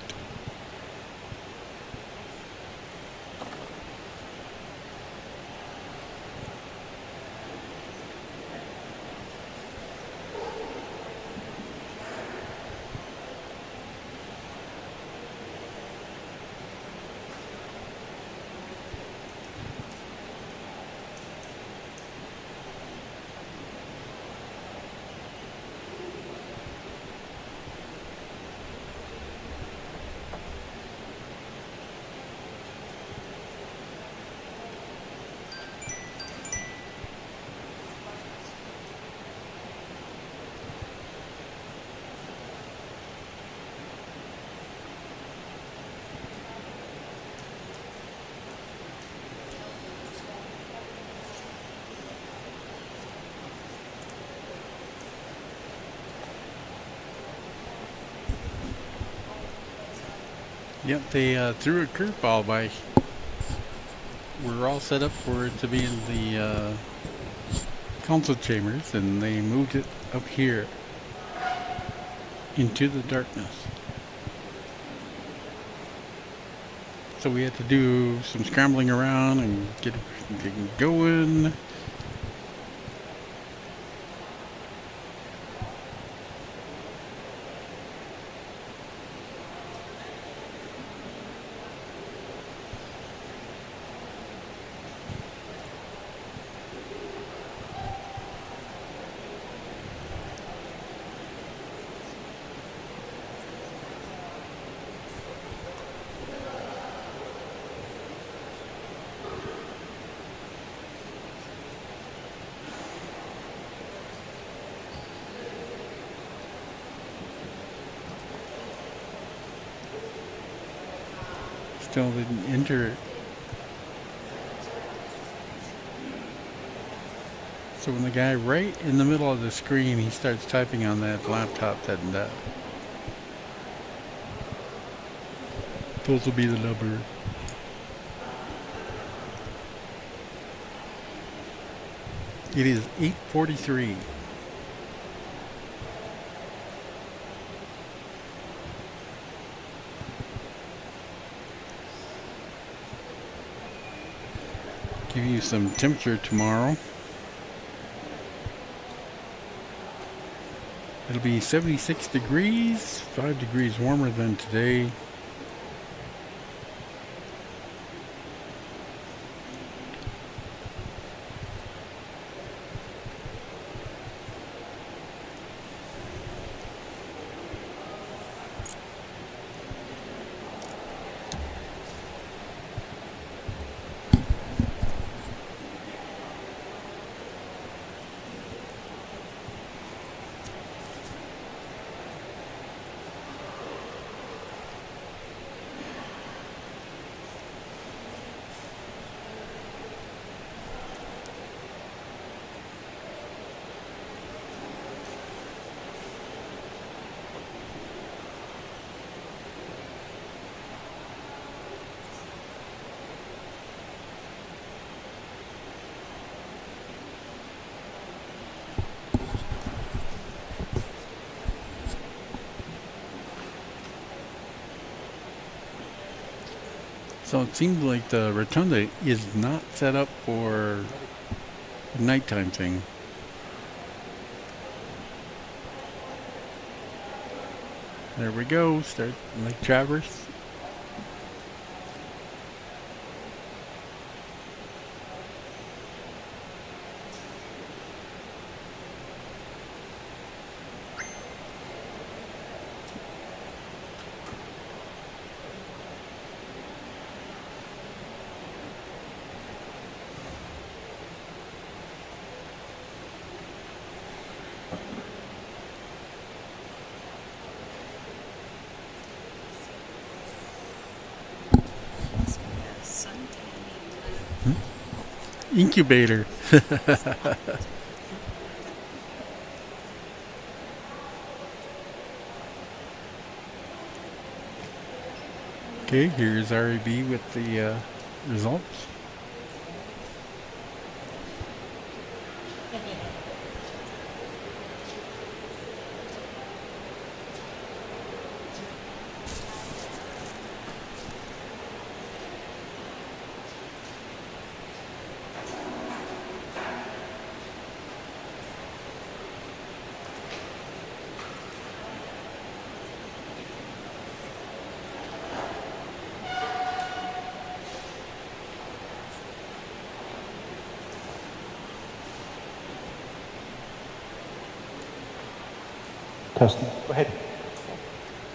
Yep, they threw a curveball by. We're all set up for it to be in the council chambers, and they moved it up here into the darkness. So we had to do some scrambling around and get going. Still didn't enter it. So when the guy right in the middle of the screen, he starts typing on that laptop, then those will be the numbers. It is 8:43. Give you some temperature tomorrow. It'll be 76 degrees, 5 degrees warmer than today. So it seems like the rotunda is not set up for a nighttime thing. There we go, start Lake Traverse. Incubator. Okay, here's RAB with the results. Testing. Go ahead.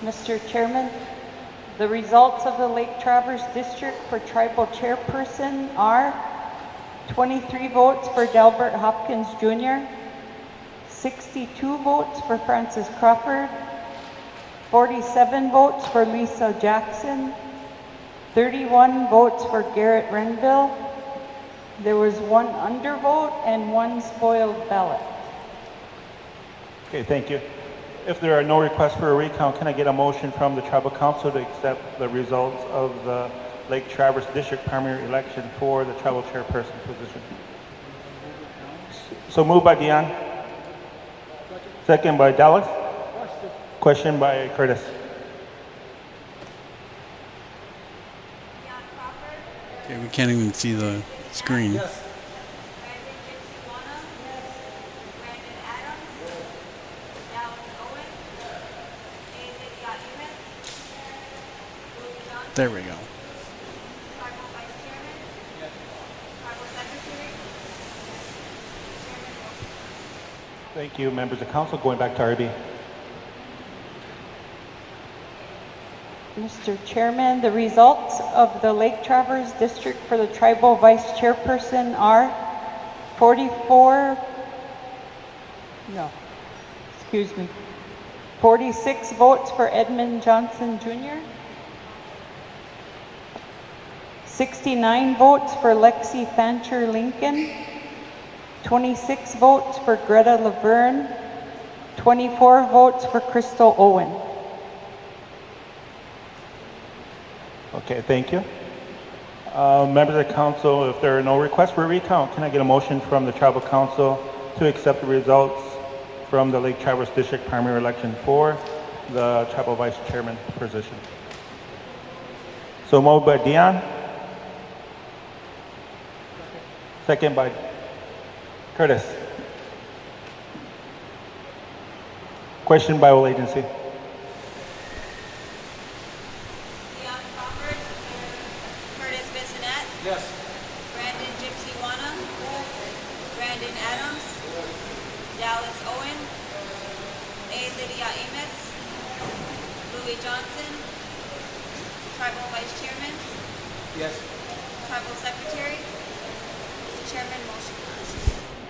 Mr. Chairman, the results of the Lake Traverse District for Tribal Chairperson are 23 votes for Delbert Hopkins Jr., 62 votes for Francis Crawford, 47 votes for Lisa Jackson, 31 votes for Garrett Renville. There was 1 undervote and 1 spoiled ballot. Okay, thank you. If there are no requests for a recount, can I get a motion from the tribal council to accept the results of the Lake Traverse District primary election for the tribal chairperson position? So moved by Dion. Second by Dallas. Question by Curtis. Dion Crawford, Okay, we can't even see the screen. Brandon Gypsy Wanna, Brandon Adams, Dallas Owen, A. Lydia Enos, Louis Johnson, There we go. Tribal Vice Chairman, Tribal Secretary, Chairman motion. Thank you, members of council. Going back to RB. Mr. Chairman, the results of the Lake Traverse District for the Tribal Vice Chairperson are 46 votes for Edmund Johnson Jr., 69 votes for Lexi Fancher Lincoln, 26 votes for Greta Laverne, 24 votes for Crystal Owen. Okay, thank you. Members of the council, if there are no requests for a recount, can I get a motion from the tribal council to accept the results from the Lake Traverse District primary election for the tribal vice chairman position? So moved by Dion. Second by Curtis. Question by all agency. Dion Crawford, Curtis Bissonette, Yes. Brandon Gypsy Wanna, Brandon Adams, Dallas Owen, A. Lydia Enos, Louis Johnson, Tribal Vice Chairman, Yes. Tribal Secretary. Mr. Chairman, motion passes.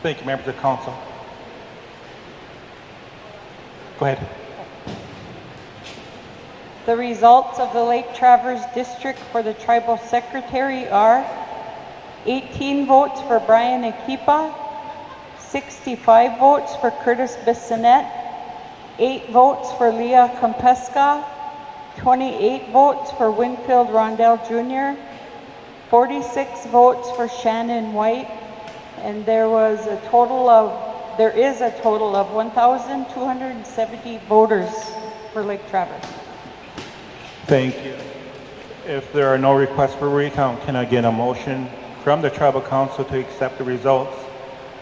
Thank you, members of council. Go ahead. The results of the Lake Traverse District for the Tribal Secretary are 18 votes for Brian Akipa, 65 votes for Curtis Bissonette, 8 votes for Leah Kompeska, 28 votes for Winfield Rondell Jr., 46 votes for Shannon White, and there is a total of 1,270 voters for Lake Traverse. Thank you. If there are no requests for recount, can I get a motion from the tribal council to accept the results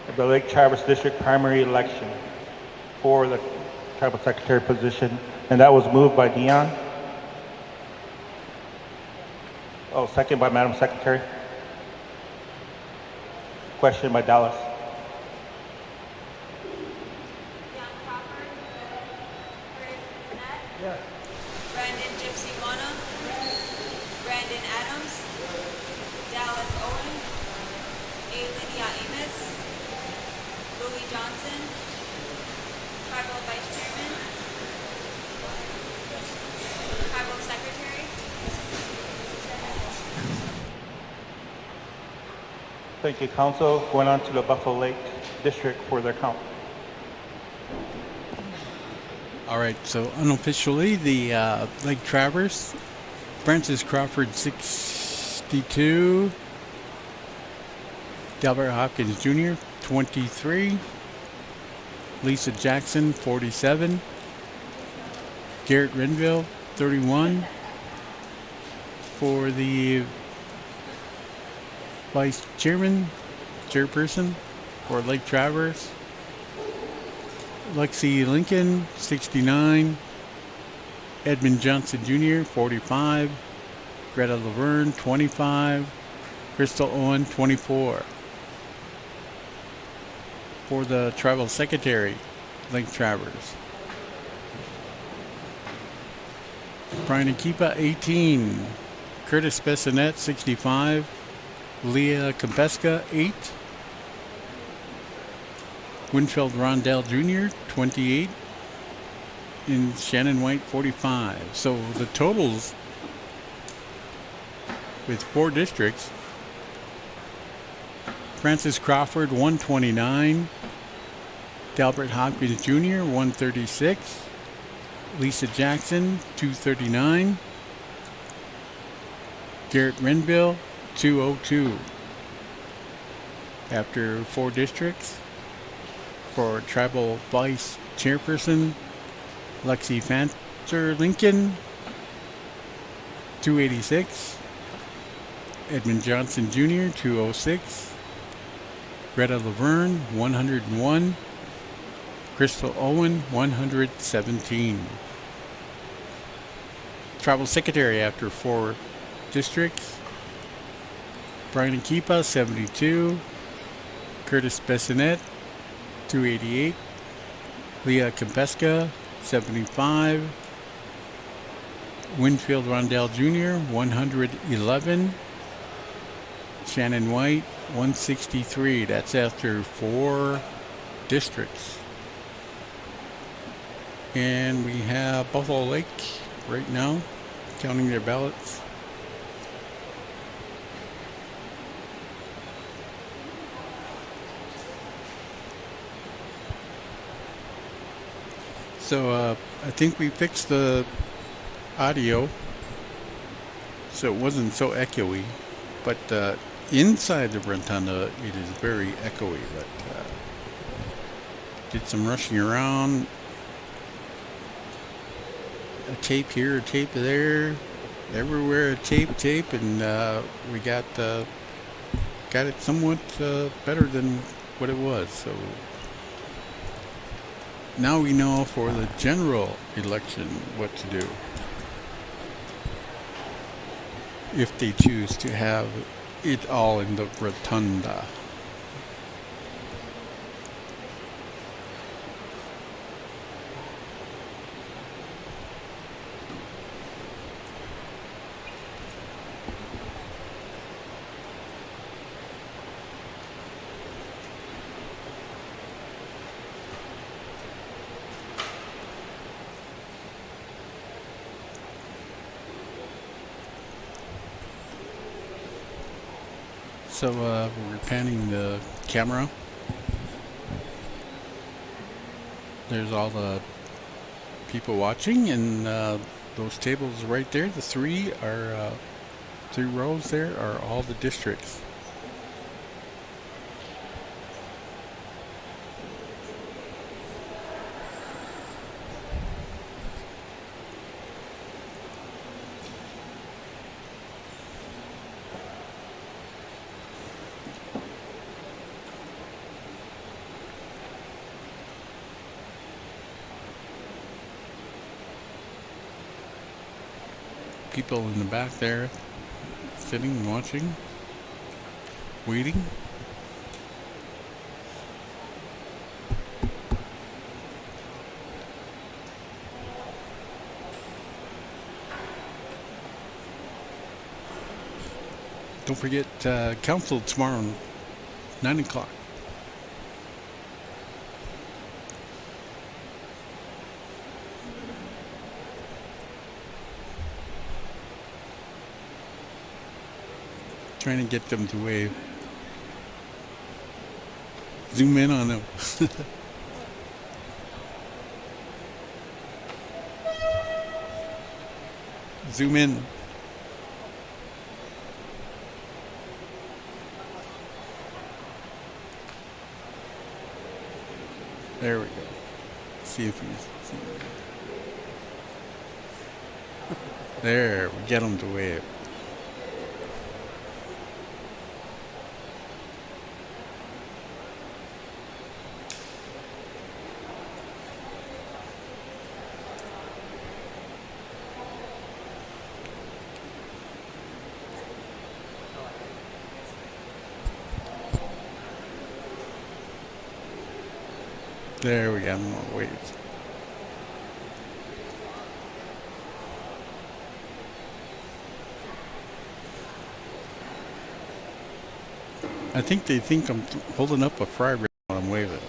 of the Lake Traverse District primary election for the tribal secretary position? And that was moved by Dion. Oh, second by Madam Secretary. Question by Dallas. Dion Crawford, Curtis Bissonette, Yes. Brandon Gypsy Wanna, Brandon Adams, Dallas Owen, A. Lydia Enos, Louis Johnson, Tribal Vice Chairman, Tribal Secretary. Thank you, council. Going on to the Buffalo Lake District for their count. All right, so unofficially, the Lake Traverse, Francis Crawford 62, Delbert Hopkins Jr. 23, Lisa Jackson 47, Garrett Renville 31 for the vice chairperson for Lake Traverse. Lexi Lincoln, 69. Edmund Johnson Jr., 45. Greta Laverne, 25. Crystal Owen, 24. For the tribal secretary, Lake Traverse. Brian Akipa, 18. Curtis Bissonette, 65. Leah Kompeska, 8. Winfield Rondell Jr., 28, and Shannon White, 45. So the totals with 4 districts: Francis Crawford, 129, Delbert Hopkins Jr., 136, Lisa Jackson, 239. Garrett Renville, 202. After 4 districts, for Tribal Vice Chairperson, Lexi Fancher Lincoln, 286. Edmund Johnson Jr., 206. Greta Laverne, 101. Crystal Owen, 117. Tribal Secretary after 4 districts, Brian Akipa, 72. Curtis Bessonette, 288. Leah Kempeska, 75. Winfield Rondell Jr., 111. Shannon White, 163. That's after 4 districts. And we have Buffalo Lake right now counting their ballots. So I think we fixed the audio so it wasn't so echoey, but inside the rotunda it is very echoey. But did some rushing around, a tape here, a tape there, everywhere a tape, and we got it somewhat better than what it was. So now we know for the general election what to do if they choose to have it all in the rotunda. So we're panning the camera. There's all the people watching, and those tables right there, the 3 are 3 rows there are all the districts. People in the back there sitting, watching, waiting. Don't forget council tomorrow, 9 o'clock. Trying to get them to wave. Zoom in on them. Zoom in. There we go. See if we see. There, we get them to wave. There we got more waves. I think they think I'm holding up a fry bread when I'm waving.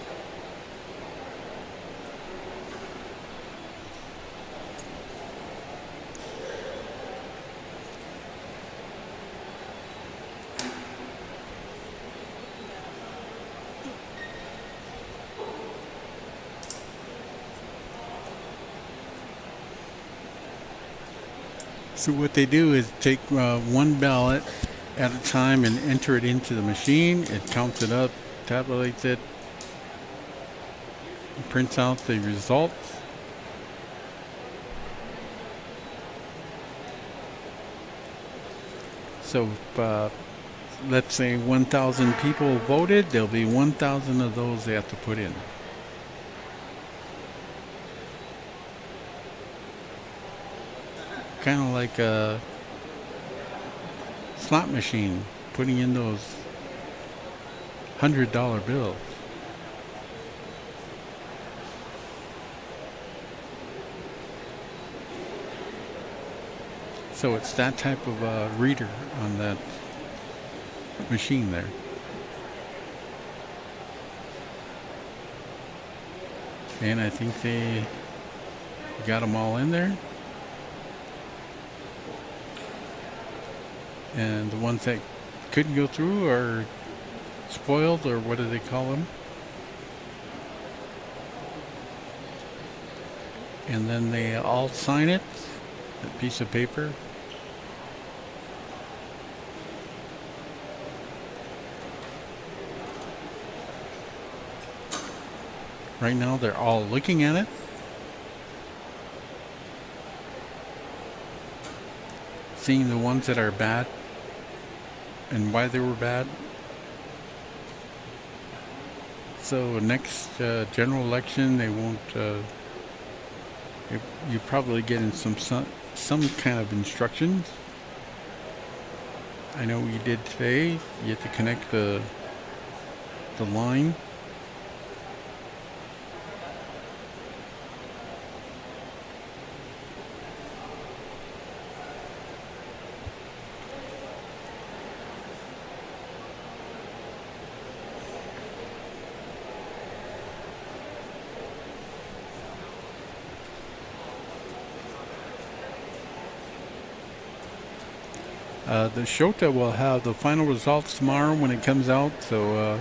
So what they do is take one ballot at a time and enter it into the machine. It counts it up, tabulates it, prints out the results. So if, let's say 1,000 people voted, there'll be 1,000 of those they have to put in. Kind of like a slot machine, putting in those $100 bills. So it's that type of reader on that machine there. And I think they got them all in there. And the ones that couldn't go through are spoiled, or what do they call them? And then they all sign it, that piece of paper. Right now they're all looking at it, seeing the ones that are bad and why they were bad. So next general election, they won't. You probably get in some kind of instructions. I know we did today. You have to connect the line. The Shota will have the final results tomorrow when it comes out, so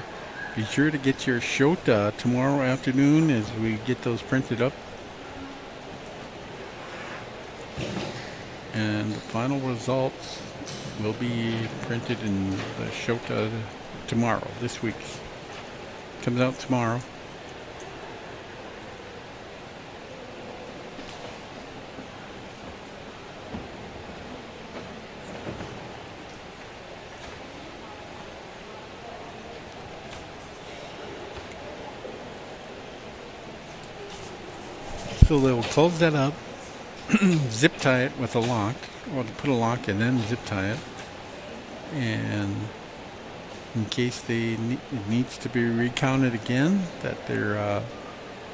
be sure to get your Shota tomorrow afternoon as we get those printed up. And the final results will be printed in the Shota tomorrow, this week's. Comes out tomorrow. So they'll close that up, zip tie it with a lock, or put a lock and then zip tie it. And in case it needs to be recounted again, that they're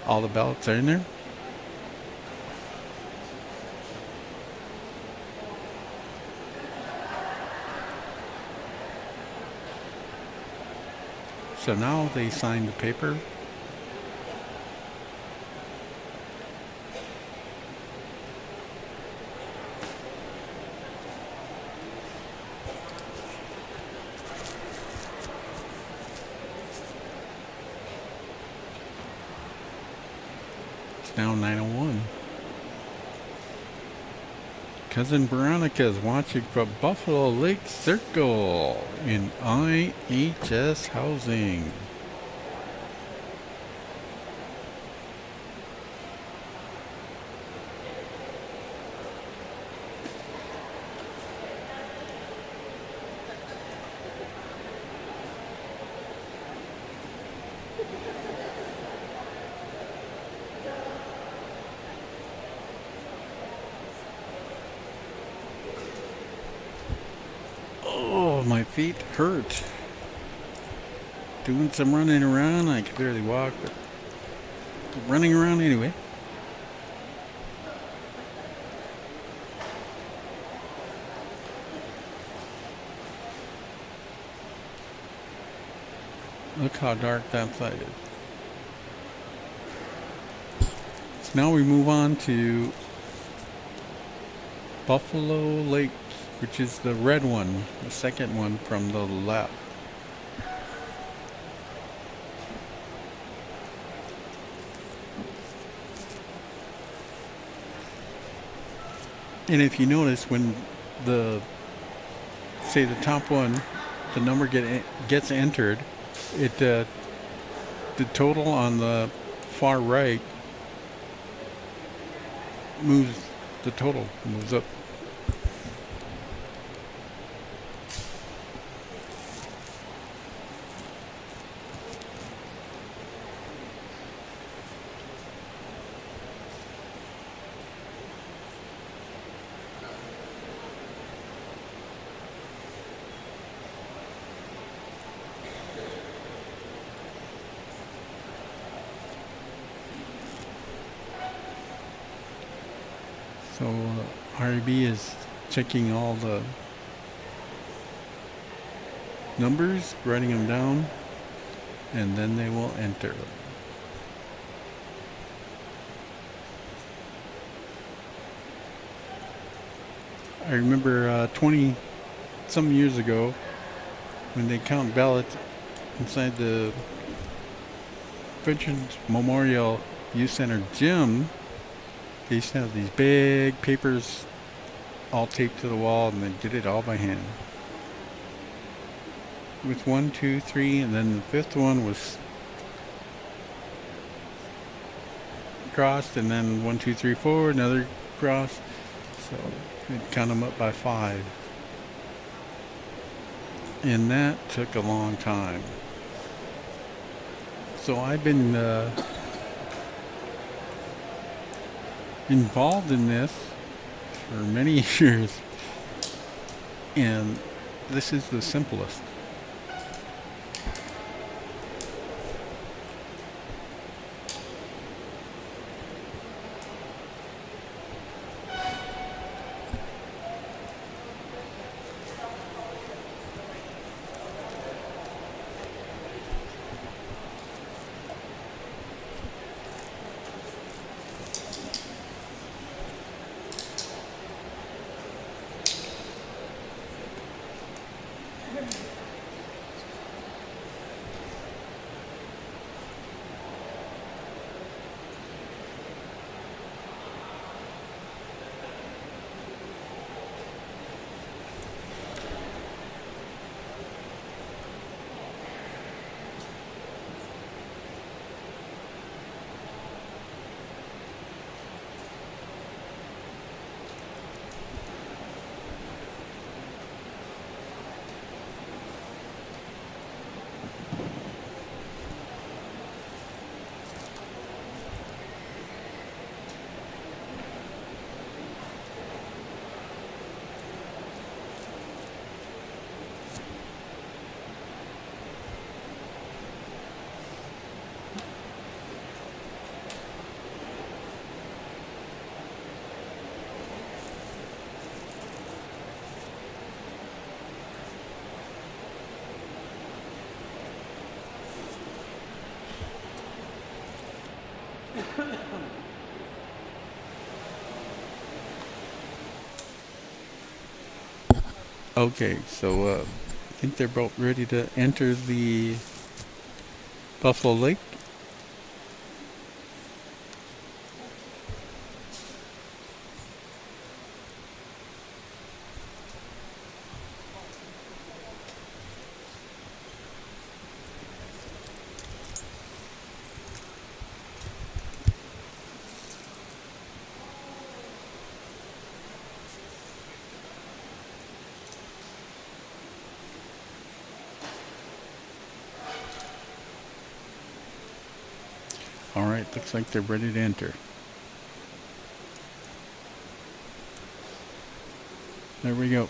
all the ballots are in there. So now they sign the paper. Now 9:01. Cousin Veronica's watching from Buffalo Lake Circle in IHS housing. My feet hurt. Doing some running around. I could barely walk, but running around anyway. Look how dark that side is. So now we move on to Buffalo Lake, which is the red one, the second one from the left. And if you notice, when the say the top one, the number gets entered, it the total on the far right moves. The total moves up. So RAB is checking all the numbers, writing them down, and then they will enter. I remember 20 some years ago when they count ballots inside the Veterans Memorial Youth Center gym. They used to have these big papers all taped to the wall, and they did it all by hand. With 1, 2, 3, and then the fifth one was crossed, and then 1, 2, 3, 4, another cross. So we'd count them up by 5. And that took a long time. So I've been involved in this for many years, and this is the simplest. Okay, so I think they're both ready to enter the Buffalo Lake. All right, looks like they're ready to enter. There we go.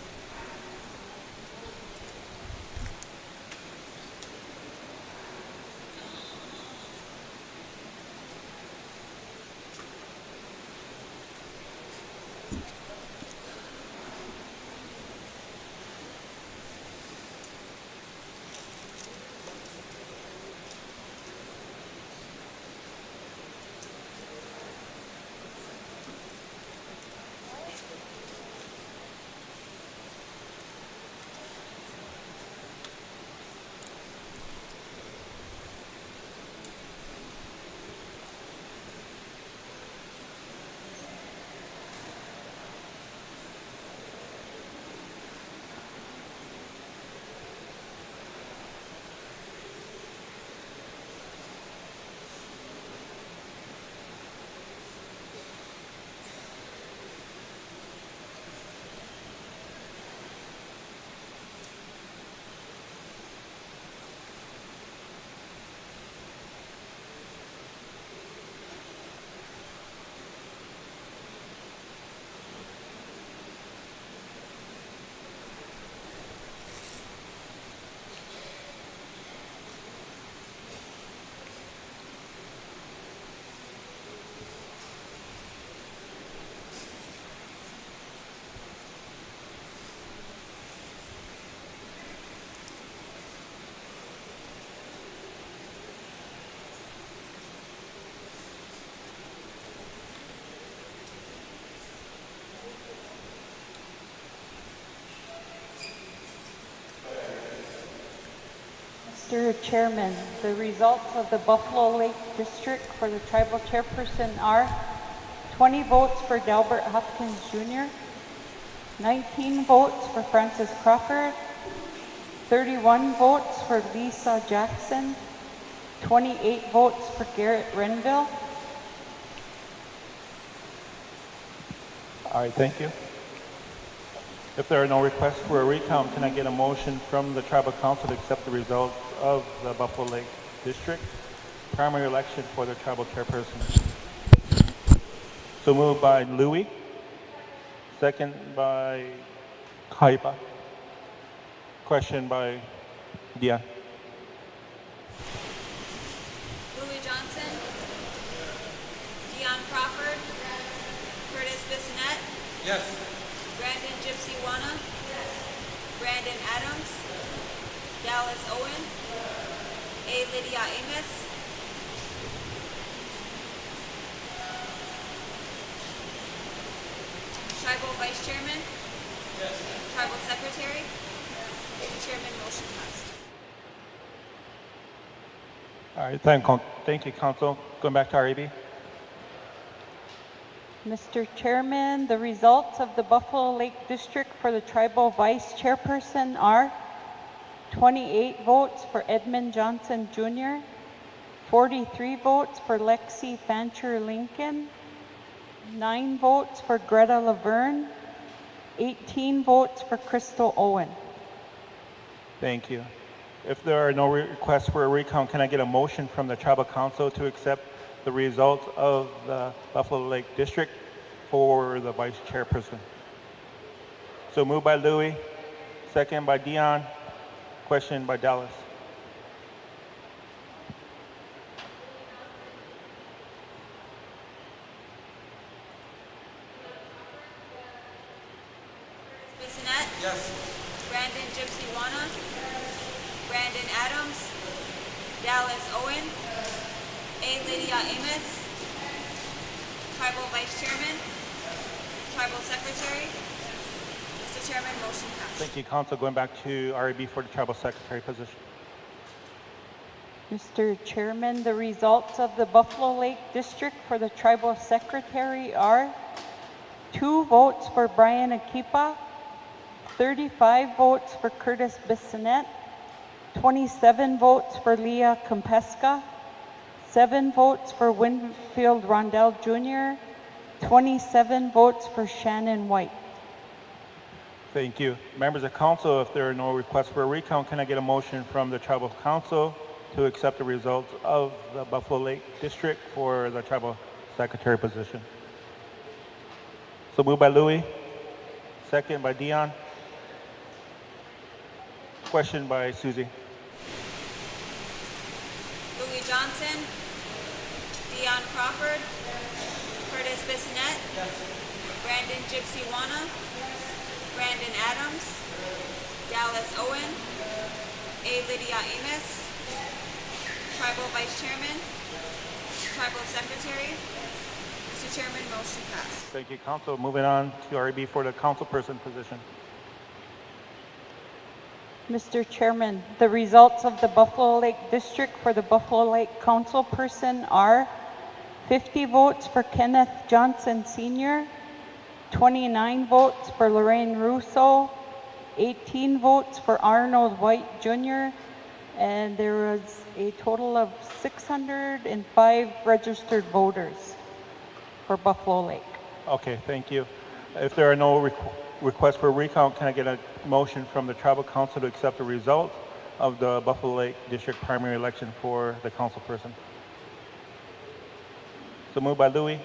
Mr. Chairman, the results of the Buffalo Lake District for the tribal chairperson are 20 votes for Delbert Hopkins Jr., 19 votes for Francis Crawford, 31 votes for Lisa Jackson, 28 votes for Garrett Renville. All right, thank you. If there are no requests for a recount, can I get a motion from the tribal council to accept the results of the Buffalo Lake District primary election for the tribal chairperson? So moved by Louis, second by Kaiba. Question by Dion. Louis Johnson, Dion Crawford, Curtis Bissonette, Yes. Brandon Gypsy Wana, Brandon Adams, Dallas Owen, A. Lydia Amos, Tribal Vice Chairman, Tribal Secretary, Mr. Chairman, motion passed. All right, thank you, council. Going back to RAB. Mr. Chairman, the results of the Buffalo Lake District for the tribal vice chairperson are 28 votes for Edmund Johnson Jr., 43 votes for Lexi Fancher Lincoln, 9 votes for Greta Laverne, 18 votes for Crystal Owen. Thank you. If there are no requests for a recount, can I get a motion from the tribal council to accept the results of the Buffalo Lake District for the vice chairperson? So moved by Louis, second by Dion, question by Dallas. Bissonette? Yes. Brandon Gypsy Wana? Brandon Adams? Dallas Owen? A. Lydia Amos? Tribal Vice Chairman? Tribal Secretary? Mr. Chairman, motion passed. Thank you, council. Going back to RAB for the tribal secretary position. Mr. Chairman, the results of the Buffalo Lake District for the tribal secretary are 2 votes for Brian Akipa, 35 votes for Curtis Bissonette, 27 votes for Leah Kompeska, 7 votes for Winfield Rondell Jr., 27 votes for Shannon White. Thank you. Members of council, if there are no requests for a recount, can I get a motion from the tribal council to accept the results of the Buffalo Lake District for the tribal secretary position? So moved by Louis, second by Dion, question by Susie. Louis Johnson? Dion Crawford? Curtis Bissonette? Brandon Gypsy Wana? Brandon Adams? Dallas Owen? A. Lydia Amos? Tribal Vice Chairman? Tribal Secretary? Mr. Chairman, motion passed. Thank you, council. Moving on to RAB for the councilperson position. Mr. Chairman, the results of the Buffalo Lake District for the Buffalo Lake councilperson are 50 votes for Kenneth Johnson Sr., 29 votes for Lorraine Russo, 18 votes for Arnold White Jr., and there was a total of 605 registered voters for Buffalo Lake. Okay, thank you. If there are no requests for a recount, can I get a motion from the tribal council to accept the results of the Buffalo Lake District primary election for the councilperson? So moved by Louis,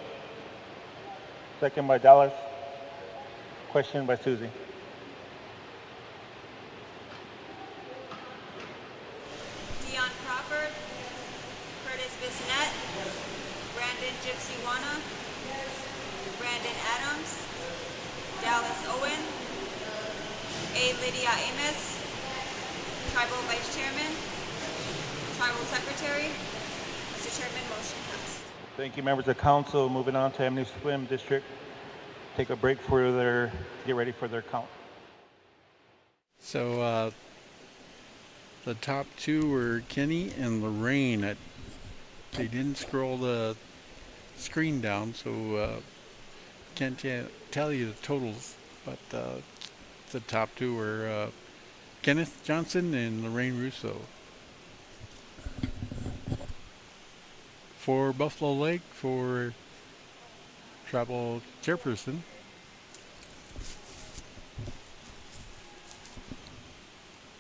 second by Dallas, question by Susie. Dion Crawford? Curtis Bissonette? Brandon Gypsy Wana? Brandon Adams? Dallas Owen? A. Lydia Amos? Tribal Vice Chairman? Tribal Secretary? Mr. Chairman, motion passed. Thank you, members of council. Moving on to Emily Swim District. Take a break for get ready for their count. So The top two were Kenny and Lorraine. They didn't scroll the screen down, so can't tell you the totals. But the top two were Kenneth Johnson and Lorraine Russo. For Buffalo Lake, for tribal chairperson,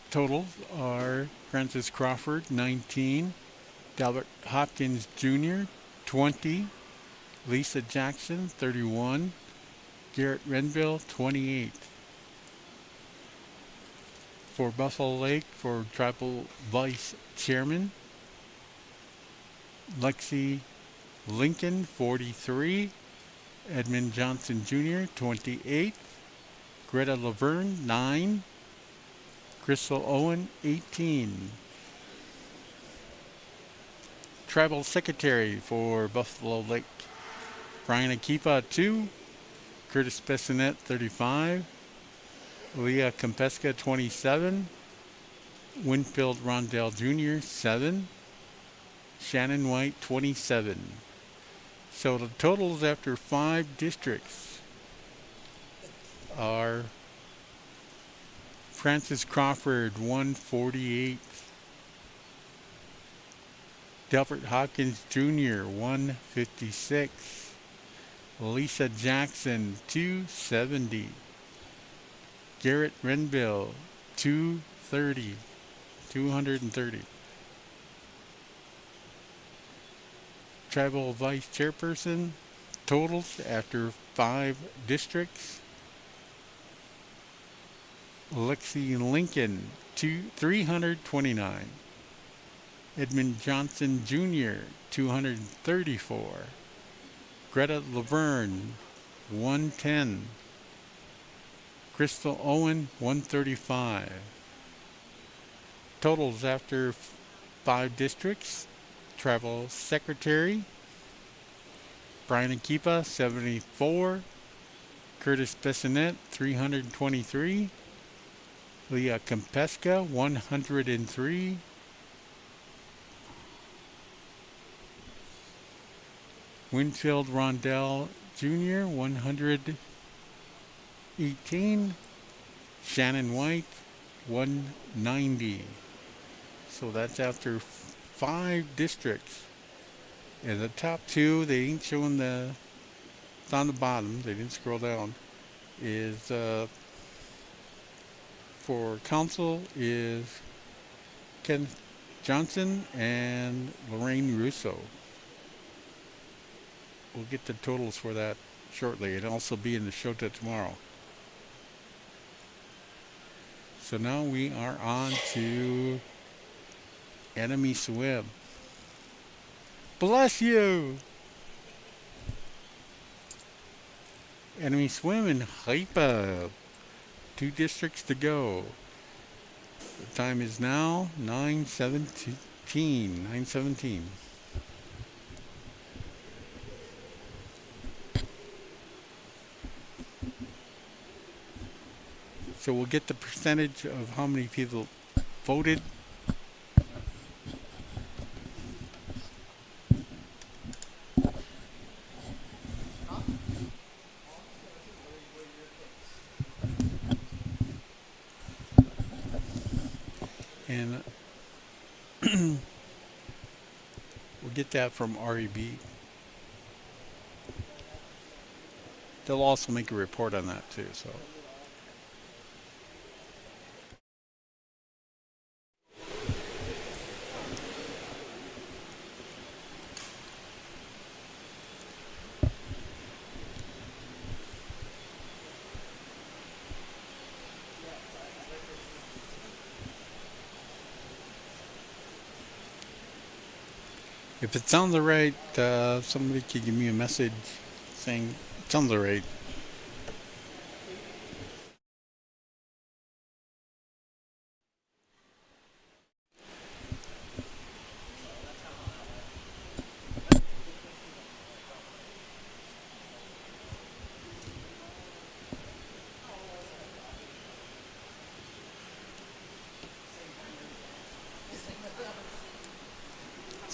totals are Francis Crawford, 19, Delbert Hopkins Jr., 20, Lisa Jackson, 31, Garrett Renville, 28. For Buffalo Lake, for tribal vice chairman, Lexi Lincoln, 43, Edmund Johnson Jr., 28, Greta Laverne, 9, Crystal Owen, 18. Tribal Secretary for Buffalo Lake, Brian Akipa, 2, Curtis Bessonette, 35, Leah Kempeska, 27, Winfield Rondell Jr., 7, Shannon White, 27. So the totals after 5 districts are Francis Crawford, 148. Delbert Hopkins Jr., 156. Lisa Jackson, 270. Garrett Renville, 230. Tribal Vice Chairperson, totals after 5 districts. Lexi Lincoln, 329. Edmund Johnson Jr., 234. Greta Laverne, 110. Crystal Owen, 135. Totals after 5 districts. Travel Secretary, Brian Akipa, 74. Curtis Bessonette, 323. Leah Kempeska, 103. Winfield Rondell Jr., 118. Shannon White, 190. So that's after 5 districts. And the top 2, they ain't showing it's on the bottom, they didn't scroll down, is for council is Ken Johnson and Lorraine Russo. We'll get the totals for that shortly. It'll also be in the Shota tomorrow. So now we are on to Enemy Swim. Bless you! Enemy Swim and Hypa. 2 districts to go. The time is now 9:17. So we'll get the percentage of how many people voted. And we'll get that from REB. They'll also make a report on that too, so. If it sounds right, somebody could give me a message saying it sounds right.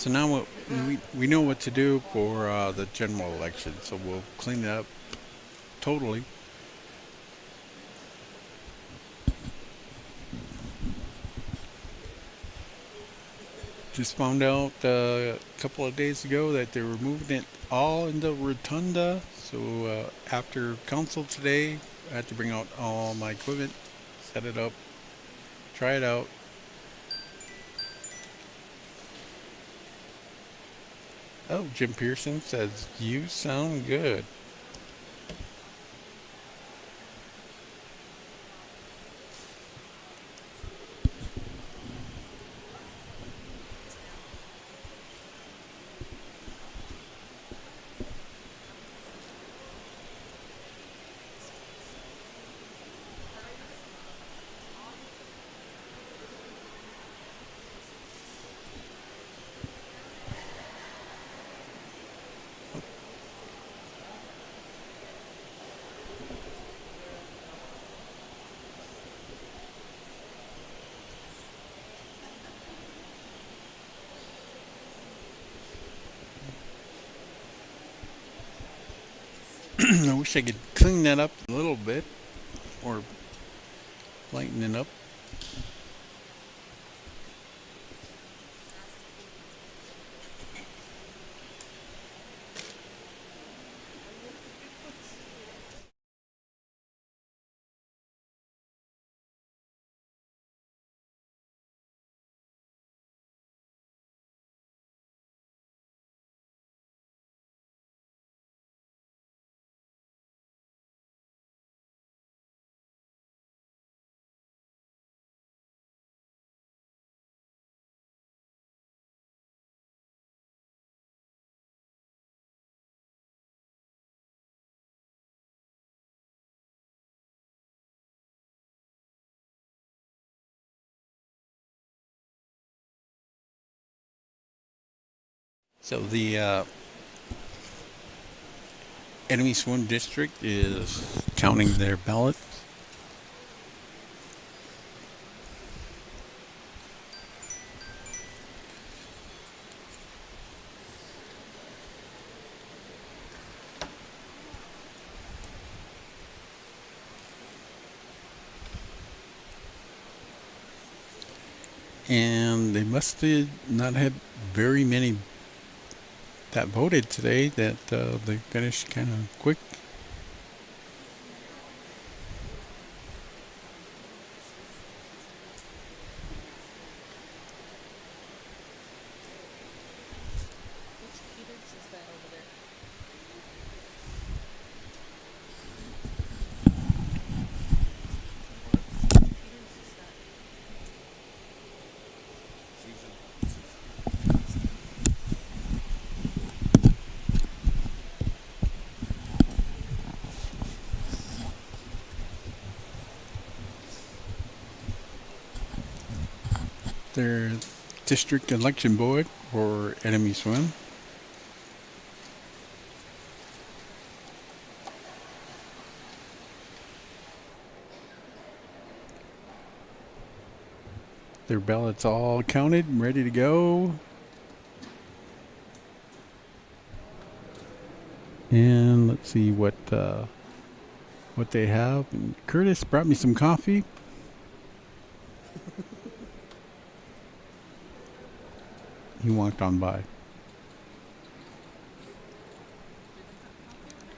So now we know what to do for the general election. So we'll clean it up totally. Just found out a couple of days ago that they were moving it all in the rotunda. So after council today, I had to bring out all my equipment, set it up, try it out. Oh, Jim Pearson says, "You sound good." I wish I could clean that up a little bit or lighten it up. So the enemy SWO district is counting their ballots. And they must have not had very many that voted today, that they finished kind of quick. Their district election board for enemy SWO. Their ballots all counted and ready to go. And let's see what they have. And Curtis brought me some coffee. He walked on by.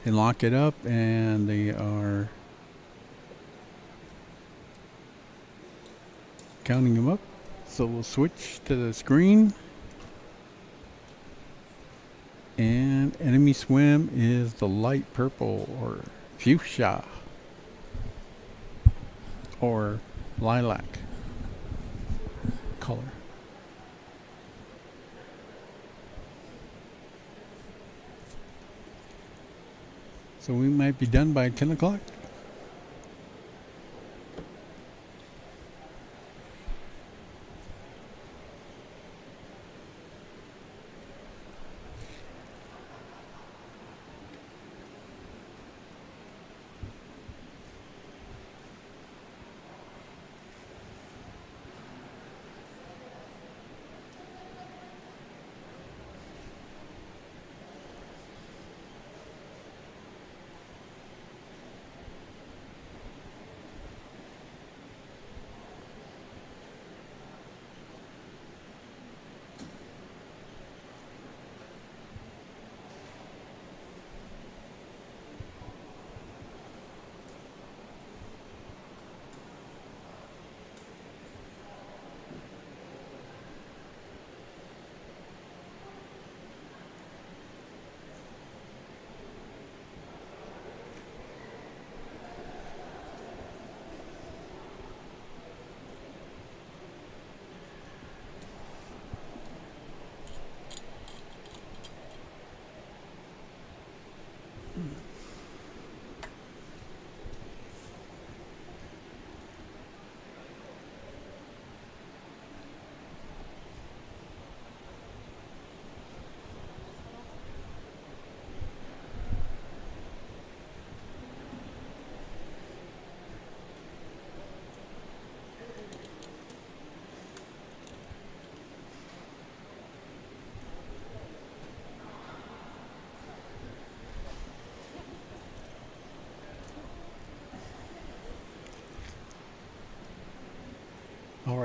They lock it up and they are counting them up. So we'll switch to the screen. And enemy SWO is the light purple or fuchsia or lilac color. So we might be done by 10 o'clock.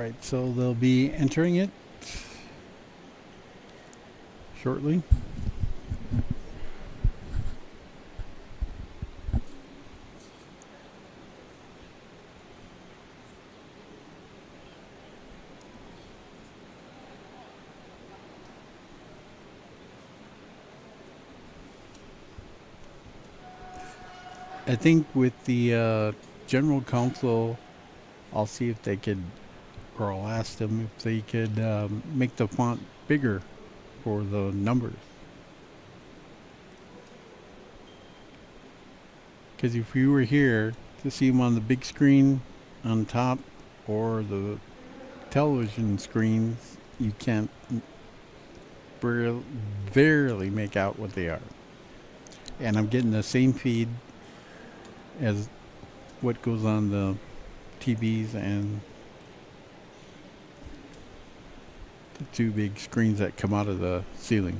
right, so they'll be entering it shortly. I think with the general counsel, I'll see if they could, or I'll ask them if they could make the font bigger for the numbers. Because if you were here to see them on the big screen on top or the television screens, you can't barely make out what they are. And I'm getting the same feed as what goes on the TVs and the two big screens that come out of the ceiling.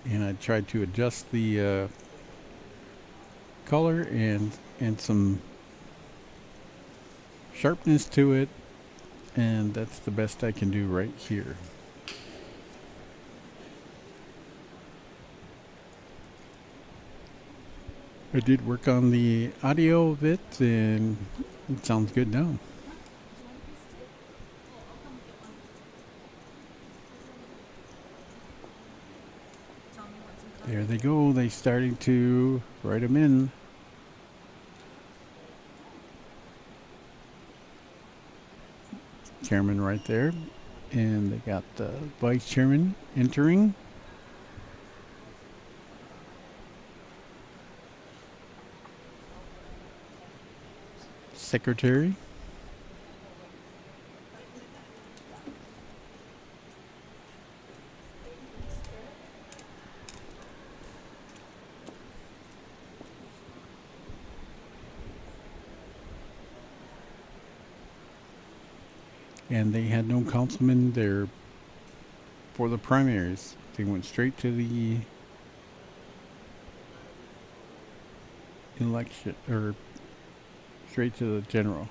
And I tried to adjust the color and some sharpness to it, and that's the best I can do right here. I did work on the audio of it, and it sounds good now. There they go. They starting to write them in. Chairman right there, and they got the vice chairman entering. Secretary. And they had no councilman there for the primaries. They went straight to the election, or straight to the general.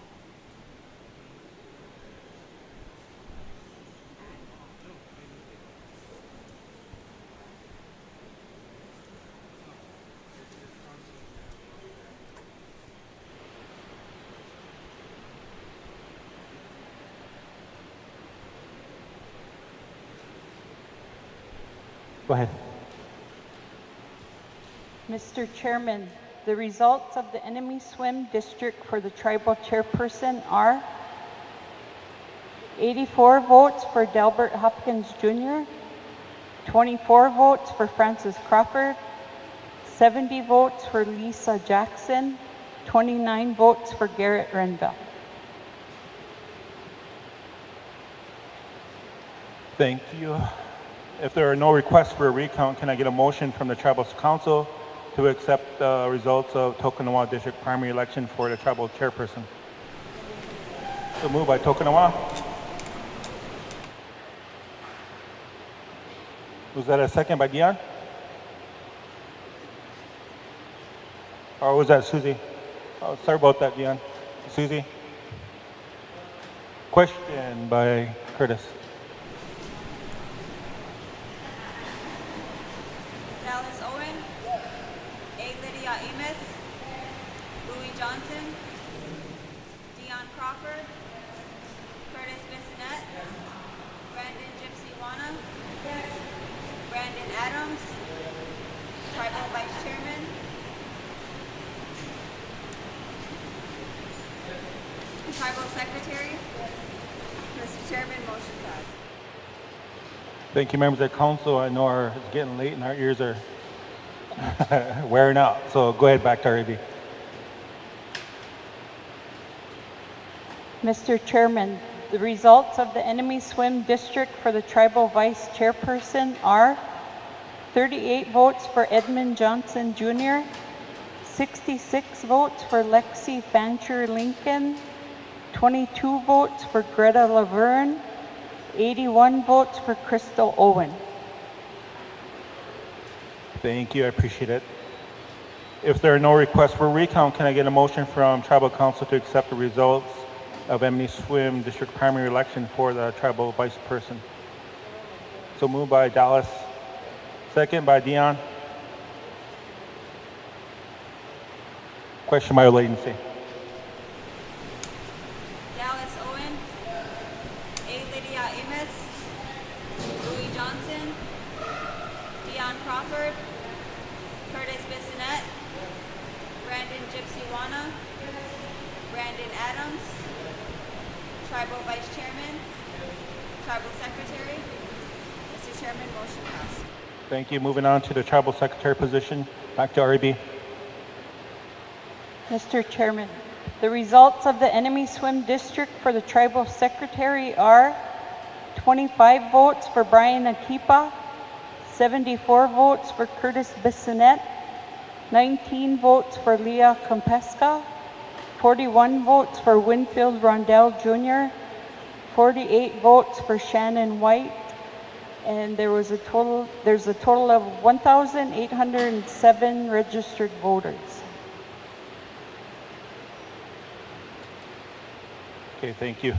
Go ahead. Mr. Chairman, the results of the enemy swim district for the tribal chairperson are 84 votes for Delbert Hopkins Jr., 24 votes for Francis Crawford, 70 votes for Lisa Jackson, 29 votes for Garrett Renville. Thank you. If there are no requests for a recount, can I get a motion from the Tribal Council to accept the results of Tokenawa District primary election for the tribal chairperson? So moved by Tokenawa. Was that a second by Dion? Or was that Susie? Oh, sorry about that, Dion. Susie? Question by Curtis. Dallas Owen. A. Lydia Amos. Louis Johnson. Dion Crawford. Curtis Bissonette. Brandon Gypsy Wana. Brandon Adams. Tribal Vice Chairman. Tribal Secretary. Mr. Chairman, motion passed. Thank you, members of the council. I know it's getting late and our ears are wearing out. So go ahead, back to RAB. Mr. Chairman, the results of the enemy swim district for the tribal vice chairperson are 38 votes for Edmund Johnson Jr., 66 votes for Lexi Fancher Lincoln, 22 votes for Greta Laverne, 81 votes for Crystal Owen. Thank you, I appreciate it. If there are no requests for recount, can I get a motion from Tribal Council to accept the results of Emily Swim District Primary Election for the Tribal Vice Person? So moved by Dallas, second by Dion. Question by latency. Dallas Owen, A. Lydia Amos, Louis Johnson, Dion Crawford, Curtis Bissonette, Brandon Gypsy Wana, Brandon Adams, Tribal Vice Chairman, Tribal Secretary. Mr. Chairman, motion passed. Thank you. Moving on to the Tribal Secretary position. Back to REB. Mr. Chairman, the results of the enemy swim district for the tribal secretary are 25 votes for Brian Akipa, 74 votes for Curtis Bissonette, 19 votes for Leah Kompeska, 41 votes for Winfield Rondell Jr., 48 votes for Shannon White, and there's a total of 1,807 registered voters. Okay, thank you.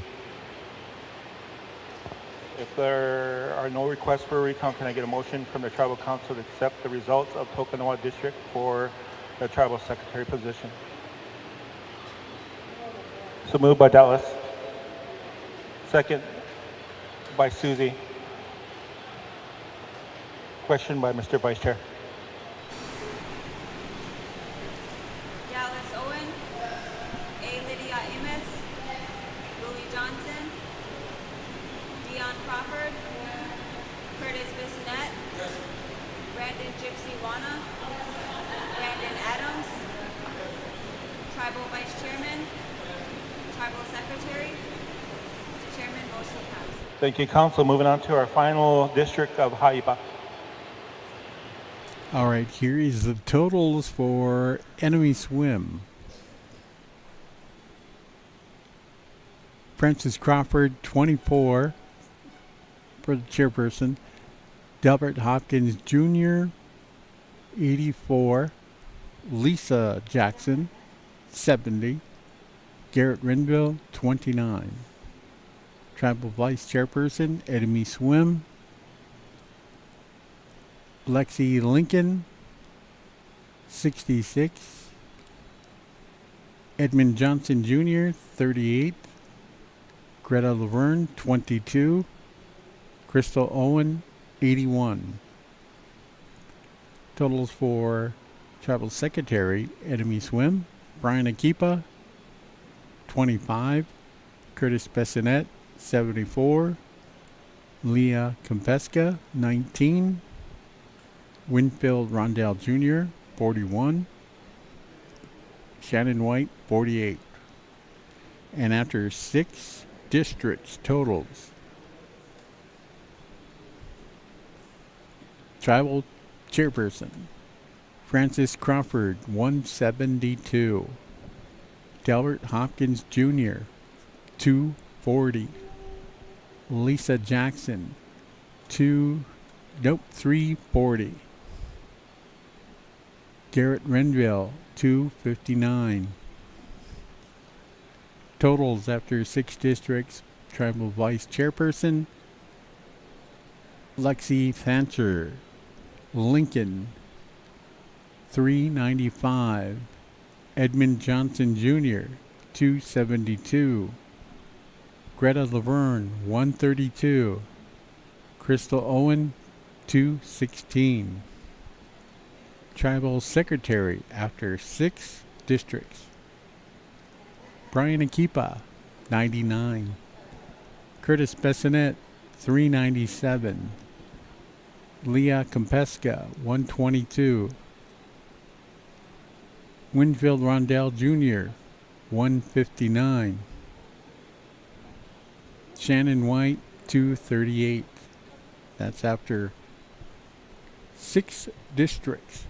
If there are no requests for a recount, can I get a motion from the Tribal Council to accept the results of Tokanawa District for the Tribal Secretary position? So moved by Dallas. Second by Susie. Question by Mr. Vice Chair. Dallas Owen, A. Lydia Amos, Louis Johnson, Dion Crawford, Curtis Bissonette, Brandon Gypsy Wana, Brandon Adams, Tribal Vice Chairman, Tribal Secretary. Mr. Chairman, motion passed. Thank you, Council. Moving on to our final district of Haipa. All right, here is the totals for enemy swim. Francis Crawford, 24 for the chairperson. Delbert Hopkins Jr., 84. Lisa Jackson, 70. Garrett Renville, 29. Tribal Vice Chairperson, Enemy Swim. Lexi Lincoln, 66. Edmund Johnson Jr., 38. Greta Laverne, 22. Crystal Owen, 81. Totals for Tribal Secretary, Enemy Swim, Brian Akipa, 25. Curtis Bissonette, 74. Leah Kompeska, 19. Winfield Rondell Jr., 41. Shannon White, 48. And after 6 districts totals, Tribal Chairperson, Francis Crawford, 172. Delbert Hopkins Jr., 240. Lisa Jackson, 340. Garrett Renville, 259. Totals after 6 districts, Tribal Vice Chairperson, Lexi Fancher, Lincoln, 395. Edmund Johnson Jr., 272. Greta Laverne, 132. Crystal Owen, 216. Tribal Secretary after 6 districts, Brian Akipa, 99. Curtis Bissonette, 397. Leah Kompeska, 122. Winfield Rondell Jr., 159. Shannon White, 238. That's after 6 districts.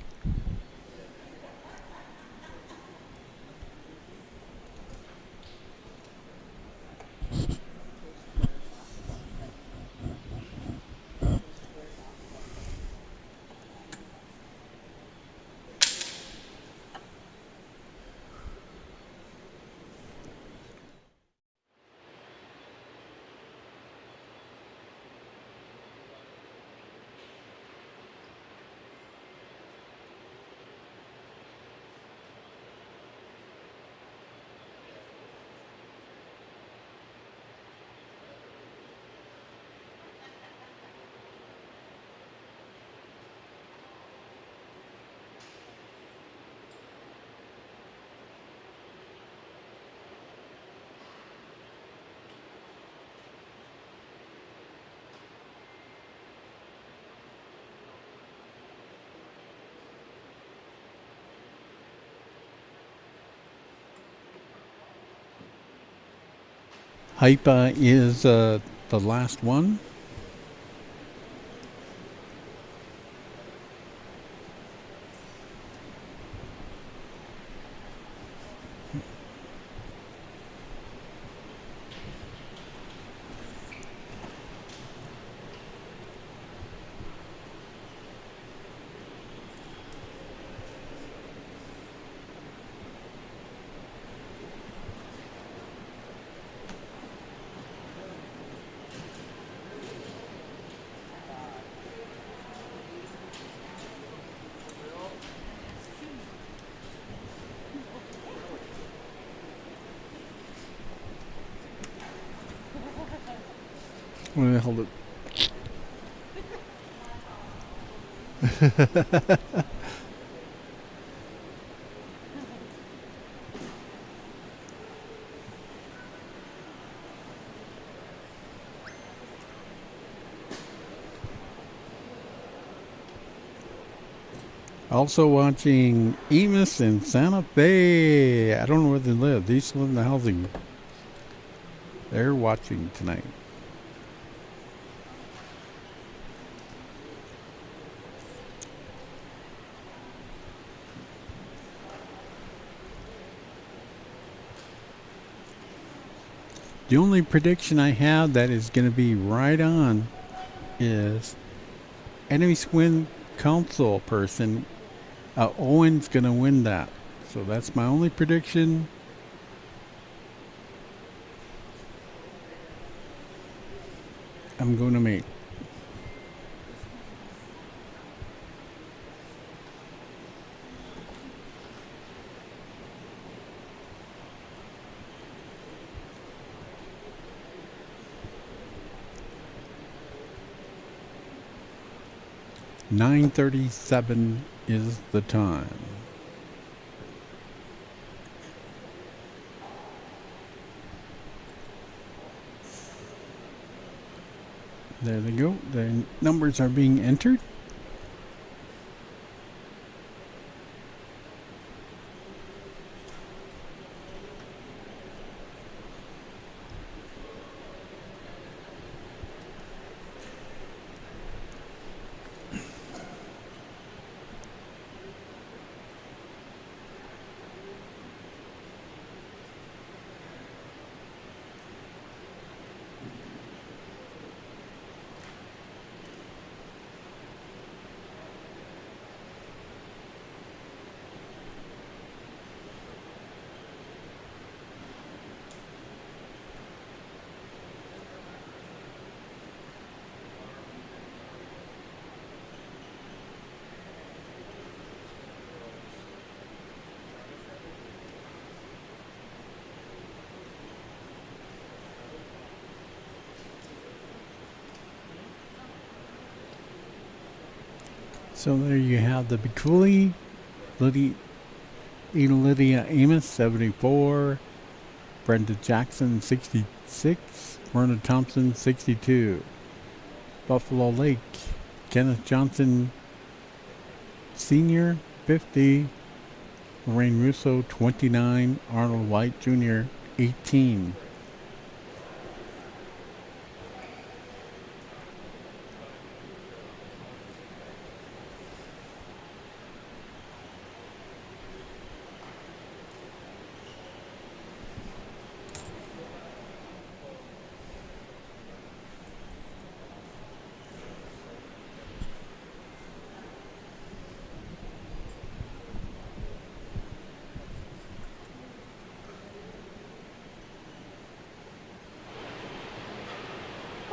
HIPAA is the last one. Let me hold it. Also watching Emus in Santa Fe. I don't know where they live. They used to live in the housing. They're watching tonight. The only prediction I have that is going to be right on is enemy swim council person. Owen's going to win that. So that's my only prediction. I'm going to make. $9:37 is the time. There they go. The numbers are being entered. So there you have the Coulee, Lydia Amos, 74, Brenda Jackson, 66, Myrna Thompson, 62, Buffalo Lake, Kenneth Johnson Sr., 50, Lorraine Russo, 29, Arnold White Jr., 18.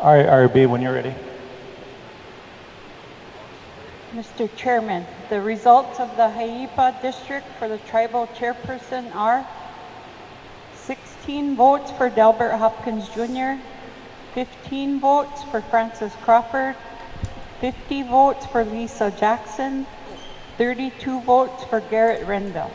IRB, when you're ready. Mr. Chairman, the results of the Haipa district for the tribal chairperson are 16 votes for Delbert Hopkins Jr., 15 votes for Francis Crawford, 50 votes for Lisa Jackson, 32 votes for Garrett Rendell.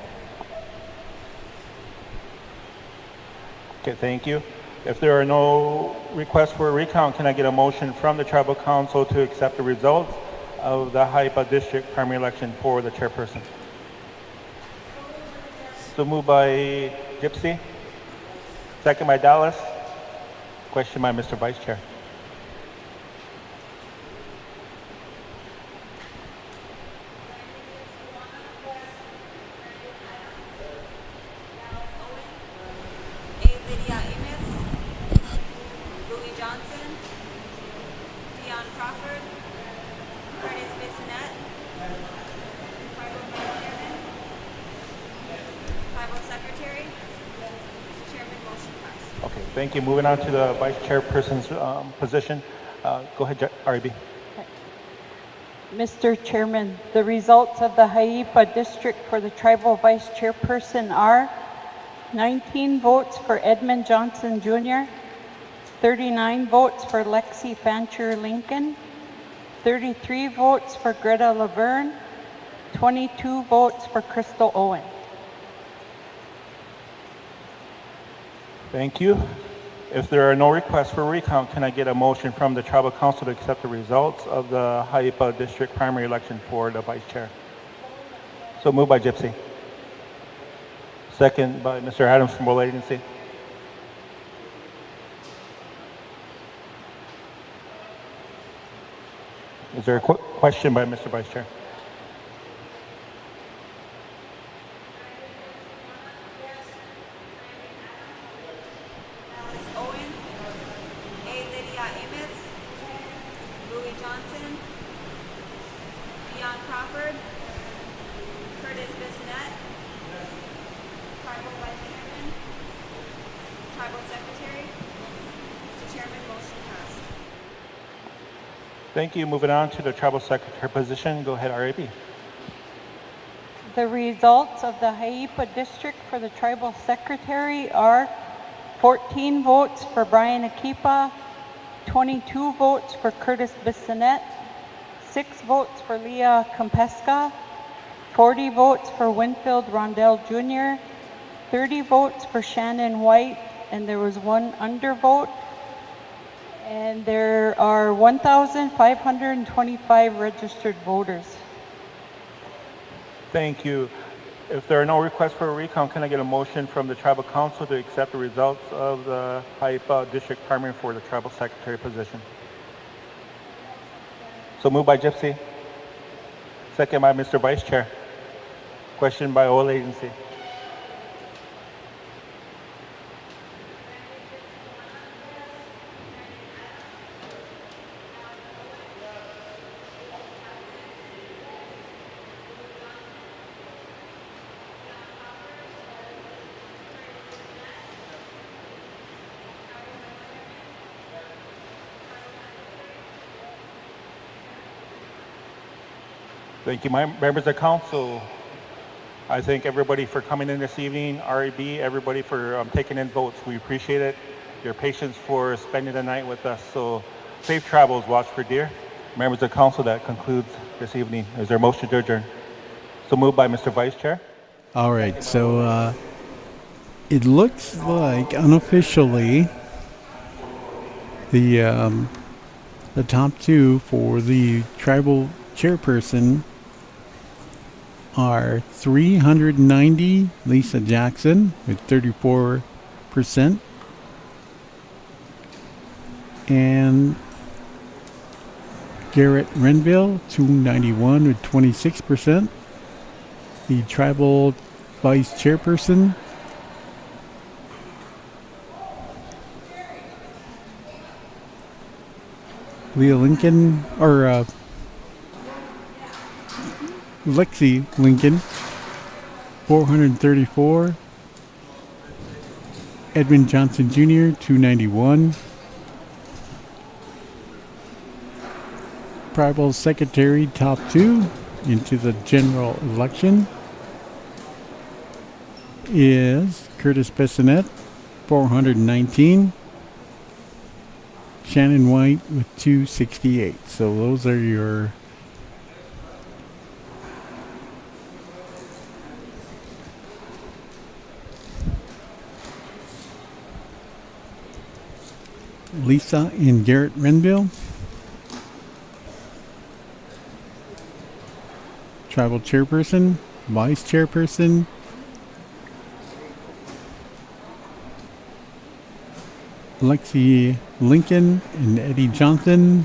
Okay, thank you. If there are no requests for a recount, can I get a motion from the Tribal Council to accept the results of the Haipa District primary election for the chairperson? So moved by Gypsy, second by Dallas. Question by Mr. Vice Chair. A. Lydia Amos, Louis Johnson, Dion Crawford, Curtis Bissonette, tribal vice chairman, tribal secretary. Mr. Chairman, motion passed. Okay, thank you. Moving on to the Vice Chairperson's position. Go ahead, RB. Mr. Chairman, the results of the Haipa district for the tribal vice chairperson are 19 votes for Edmund Johnson Jr., 39 votes for Lexi Fancher Lincoln, 33 votes for Greta Laverne, 22 votes for Crystal Owen. Thank you. If there are no requests for recount, can I get a motion from the Tribal Council to accept the results of the Haipa District primary election for the Vice Chair? So moved by Gypsy. Second by Mr. Adams from Ballot Agency. Is there a question by Mr. Vice Chair? Alice Owen, A. Lydia Amos, Louis Johnson, Dion Crawford, Curtis Bissonette, tribal vice chairman, tribal secretary. Mr. Chairman, motion passed. Thank you. Moving on to the Tribal Secretary position. Go ahead, RAB. The results of the Haipa district for the tribal secretary are 14 votes for Brian Akipa, 22 votes for Curtis Bissonette, 6 votes for Leah Compesca, 40 votes for Winfield Rondell Jr., 30 votes for Shannon White, and there was 1 undervote. And there are 1,525 registered voters. Thank you. If there are no requests for a recount, can I get a motion from the Tribal Council to accept the results of the Haipa District primary for the Tribal Secretary position? So moved by Gypsy. Second by Mr. Vice Chair. Question by all agency. Thank you, members of council. I thank everybody for coming in this evening, RAB, everybody for taking in votes. We appreciate it. Your patience for spending the night with us. So safe travels, watch for deer. Members of council, that concludes this evening. Is there a motion to adjourn? So moved by Mr. Vice Chair. All right, so it looks like unofficially the top 2 for the tribal chairperson are 390, Lisa Jackson with 34%, and Garrett Renville, 291 with 26%. The tribal vice chairperson, Leah Lincoln, or Lexi Lincoln, 434. Edmund Johnson Jr., 291. Tribal Secretary, top 2 into the general election is Curtis Bissonette, 419. Shannon White with 268. So those are your Lisa and Garrett Renville. Tribal chairperson, vice chairperson, Lexi Lincoln and Eddie Johnson,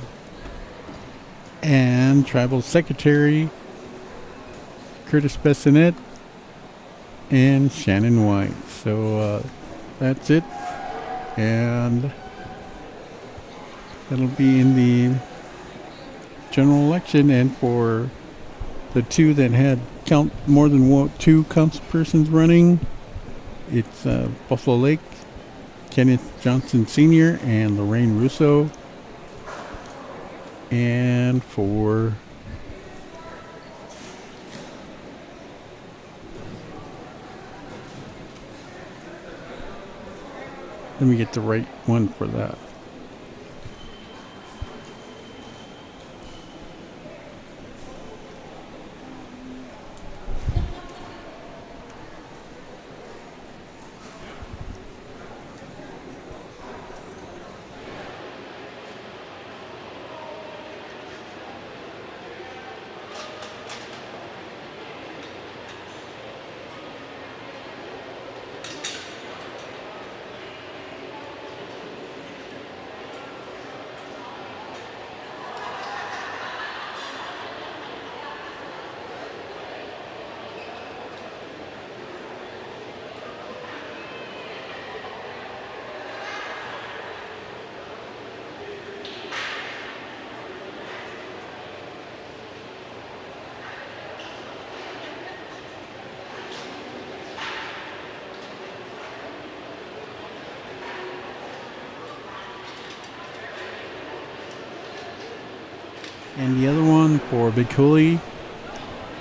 and Tribal Secretary Curtis Bessonette and Shannon White. So that's it, and that'll be in the general election. And for the two that had more than two councilpersons running, it's Buffalo Lake, Kenneth Johnson Sr. and Lorraine Russo. And for let me get the right one for that. And the other one for Big Coulee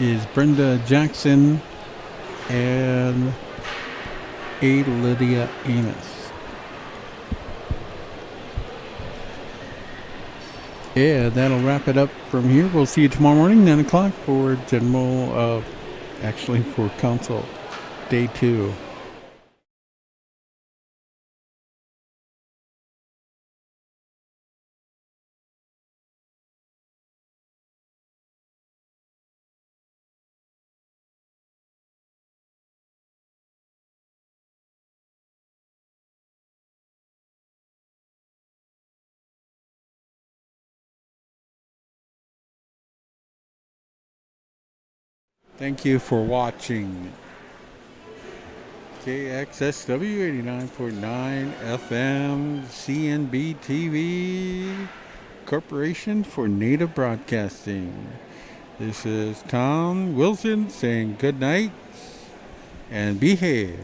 is Brenda Jackson and A. Lydia Amos. Yeah, that'll wrap it up from here. We'll see you tomorrow morning, 9 o'clock, for general, actually for council day 2. Thank you for watching KXSW 89.9 FM CNB TV Corporation for Native Broadcasting. This is Tom Wilson saying good night and behave.